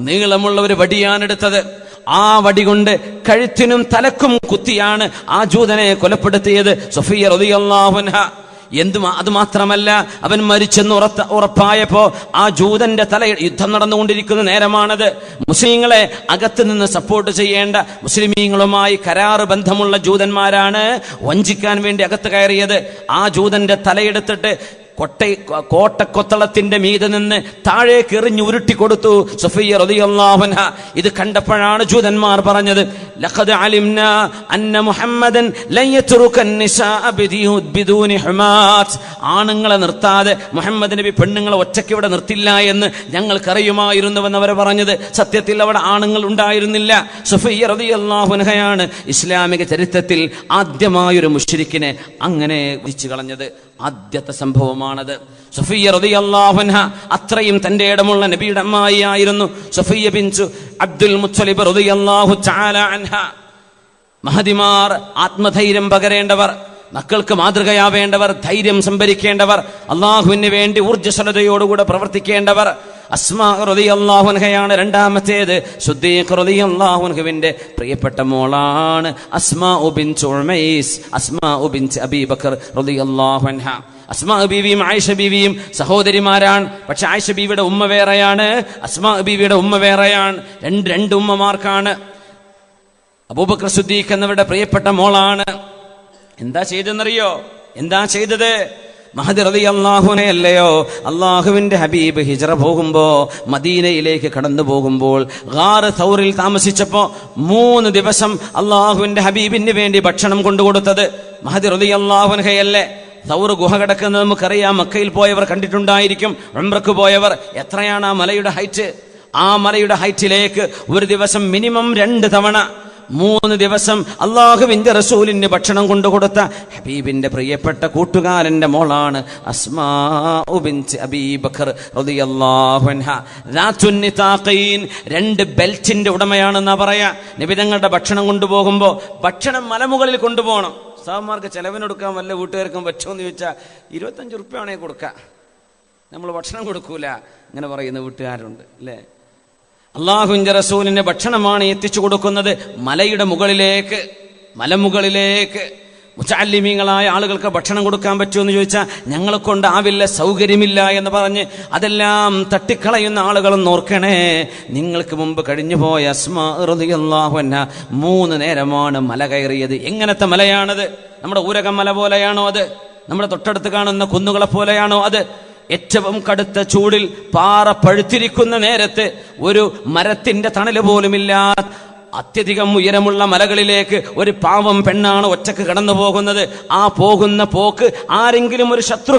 Speaker 1: നീളമുള്ള ഒരു വടിയാണെടുത്തത്. ആ വടി കൊണ്ട് കഴുത്തിനും തലക്കും കുത്തിയാണ് ആ ജൂതനെ കൊലപ്പെടുത്തിയത് സഫിയ്യ റളിയല്ലാഹു അൻഹ. അത് മാത്രമല്ല, അവൻ മരിച്ചെന്ന് ഉറപ്പായപ്പോ ആ ജൂതന്റെ തല, യുദ്ധം നടന്നുകൊണ്ടിരിക്കുന്ന നേരമാണത്. മുസ്ലിങ്ങളെ അകത്ത് നിന്ന് സപ്പോർട്ട് ചെയ്യേണ്ട, മുസ്ലിമീങ്ങളുമായി കരാറ് ബന്ധമുള്ള ജൂതന്മാരാണ് വഞ്ചിക്കാൻ വേണ്ടി അകത്ത് കയറിയത്. ആ ജൂതന്റെ തലയെടുത്തിട്ട് കോട്ടക്കൊത്തളത്തിന്റെ മീതെ നിന്ന് താഴേക്ക് എറിഞ്ഞ് ഉരുട്ടി കൊടുത്തു സഫിയ്യ റളിയല്ലാഹു അൻഹ. ഇത് കണ്ടപ്പോഴാണ് ജൂതന്മാർ പറഞ്ഞത്, ലഖദ് അലിംനാ അന്ന മുഹമ്മദൻ ലൻ യത്റുക അന്നിസാഅ ബിദൂനി ഹുമാത്, ആണുങ്ങളെ നിർത്താതെ മുഹമ്മദ് നബി പെണ്ണുങ്ങളെ ഒറ്റയ്ക്ക് ഇവിടെ നിർത്തില്ല എന്ന് ഞങ്ങൾക്കറിയുമായിരുന്നുവെന്ന് അവർ പറഞ്ഞത്. സത്യത്തിൽ അവിടെ ആണുങ്ങൾ ഉണ്ടായിരുന്നില്ല. സഫിയ്യ റളിയല്ലാഹു അൻഹയാണ് ഇസ്ലാമിക ചരിത്രത്തിൽ ആദ്യമായൊരു മുശ്രിക്കിനെ അങ്ങനെ വിധിച്ചു കളഞ്ഞത്. ആദ്യത്തെ സംഭവമാണത്. സഫിയ്യ റളിയല്ലാഹു അൻഹ അത്രയും തന്റെ ഇടമുള്ള നബിയുടെ അമ്മായി ആയിരുന്നു സഫിയ്യ ബിൻതു അബ്ദുൽ മുത്തലിബ് റളിയല്ലാഹു തആല അൻഹ. മഹദിമാർ, ആത്മധൈര്യം പകരേണ്ടവർ, മക്കൾക്ക് മാതൃകയാവേണ്ടവർ, ധൈര്യം സംഭരിക്കേണ്ടവർ, അള്ളാഹുവിന് വേണ്ടി ഊർജ്ജസ്വലതയോടുകൂടെ പ്രവർത്തിക്കേണ്ടവർ. അസ്മാ റളിയല്ലാഹു അൻഹയാണ് രണ്ടാമത്തേത്. സിദ്ദീഖ് റളിയല്ലാഹു അൻഹുവിന്റെ പ്രിയപ്പെട്ട മോളാണ് അസ്മാ ബിൻത് ഉമൈസ്, അസ്മാ ബിൻത് അബീ ബക്കർ റളിയല്ലാഹു അൻഹ. അസ്മാ ബീവിയും ആയിഷ ബീവിയും സഹോദരിമാരാണ്. പക്ഷെ ആയിഷ ബീവിയുടെ ഉമ്മ വേറെയാണ്, അസ്മാ ബീവിയുടെ ഉമ്മ വേറെയാണ്. രണ്ട് ഉമ്മമാർക്കാണ്. അബൂബക്കർ സിദ്ദീഖ് എന്നവരുടെ പ്രിയപ്പെട്ട മോളാണ്. എന്താ ചെയ്തെന്നറിയോ? എന്താ ചെയ്തത്? മഹദി റളിയല്ലാഹുവിനെ അല്ലയോ അള്ളാഹുവിന്റെ ഹബീബ് ഹിജ്റ പോകുമ്പോ മദീനയിലേക്ക് കടന്നു പോകുമ്പോൾ ഗാറ് തൗറിൽ താമസിച്ചപ്പോ 3 ദിവസം അള്ളാഹുവിന്റെ ഹബീബിന് വേണ്ടി ഭക്ഷണം കൊണ്ടുകൊടുത്തത് മഹദി റളിയല്ലാഹുവിനെയല്ലേ. തൗർ ഗുഹ കിടക്കുന്നത് നമുക്കറിയാം, മക്കയിൽ പോയവർ കണ്ടിട്ടുണ്ടായിരിക്കും, ഉംറക്ക് പോയവർ. എത്രയാണ് ആ മലയുടെ ഹൈറ്റ്? ആ മലയുടെ ഹൈറ്റിലേക്ക് ഒരു ദിവസം മിനിമം 2 തവണ 3 ദിവസം അള്ളാഹുവിന്റെ റസൂലിന് ഭക്ഷണം കൊണ്ടുകൊടുത്ത ഹബീബിന്റെ പ്രിയപ്പെട്ട കൂട്ടുകാരന്റെ മോളാണ് അസ്മാ ബിൻത് അബീ ബക്കർ റളിയല്ലാഹു അൻഹ. ദാത്തുൻ നിതാഖീൻ, 2 ബെൽറ്റിന്റെ ഉടമയാണെന്നാ പറയാ. നബി തങ്ങളുടെ ഭക്ഷണം കൊണ്ടുപോകുമ്പോ ഭക്ഷണം മലമുകളിൽ കൊണ്ടുപോകണം. സാമാർക്ക് ചെലവിനെടുക്കാൻ വല്ല വീട്ടുകാർക്കും പറ്റുമെന്ന് ചോദിച്ചാൽ 25 ഉറുപ്പ്യാണെങ്കിൽ കൊടുക്കാം, നമ്മൾ ഭക്ഷണം കൊടുക്കൂല, ഇങ്ങനെ പറയുന്ന വീട്ടുകാരുണ്ട് അല്ലേ. അള്ളാഹുവിന്റെ റസൂലിന്റെ ഭക്ഷണമാണ് എത്തിച്ചു കൊടുക്കുന്നത് മലയുടെ മുകളിലേക്ക്, മലമുകളിലേക്ക്. മുതഅല്ലിമീങ്ങളായ ആളുകൾക്ക് ഭക്ഷണം കൊടുക്കാൻ പറ്റുമെന്ന് ചോദിച്ചാൽ ഞങ്ങളെ കൊണ്ടാവില്ല, സൗകര്യമില്ല എന്ന് പറഞ്ഞ് അതെല്ലാം തട്ടിക്കളയുന്ന ആളുകളും ഓർക്കണേ. നിങ്ങൾക്ക് മുമ്പ് കഴിഞ്ഞുപോയ അസ്മാ റളിയല്ലാഹു അൻഹ 3 നേരമാണ് മല കയറിയത്. എങ്ങനത്തെ മലയാണത്? നമ്മുടെ ഊരകം മല പോലെയാണോ അത്? നമ്മുടെ തൊട്ടടുത്ത് കാണുന്ന കുന്നുകളെ പോലെയാണോ അത്? ഏറ്റവും കടുത്ത ചൂടിൽ പാറ പഴുത്തിരിക്കുന്ന നേരത്ത് ഒരു മരത്തിന്റെ തണല് പോലുമില്ലാത്ത അത്യധികം ഉയരമുള്ള മലകളിലേക്ക് ഒരു പാവം പെണ്ണാണ് ഒറ്റക്ക് കടന്നു പോകുന്നത്. ആ പോകുന്ന പോക്ക് ആരെങ്കിലും ഒരു ശത്രു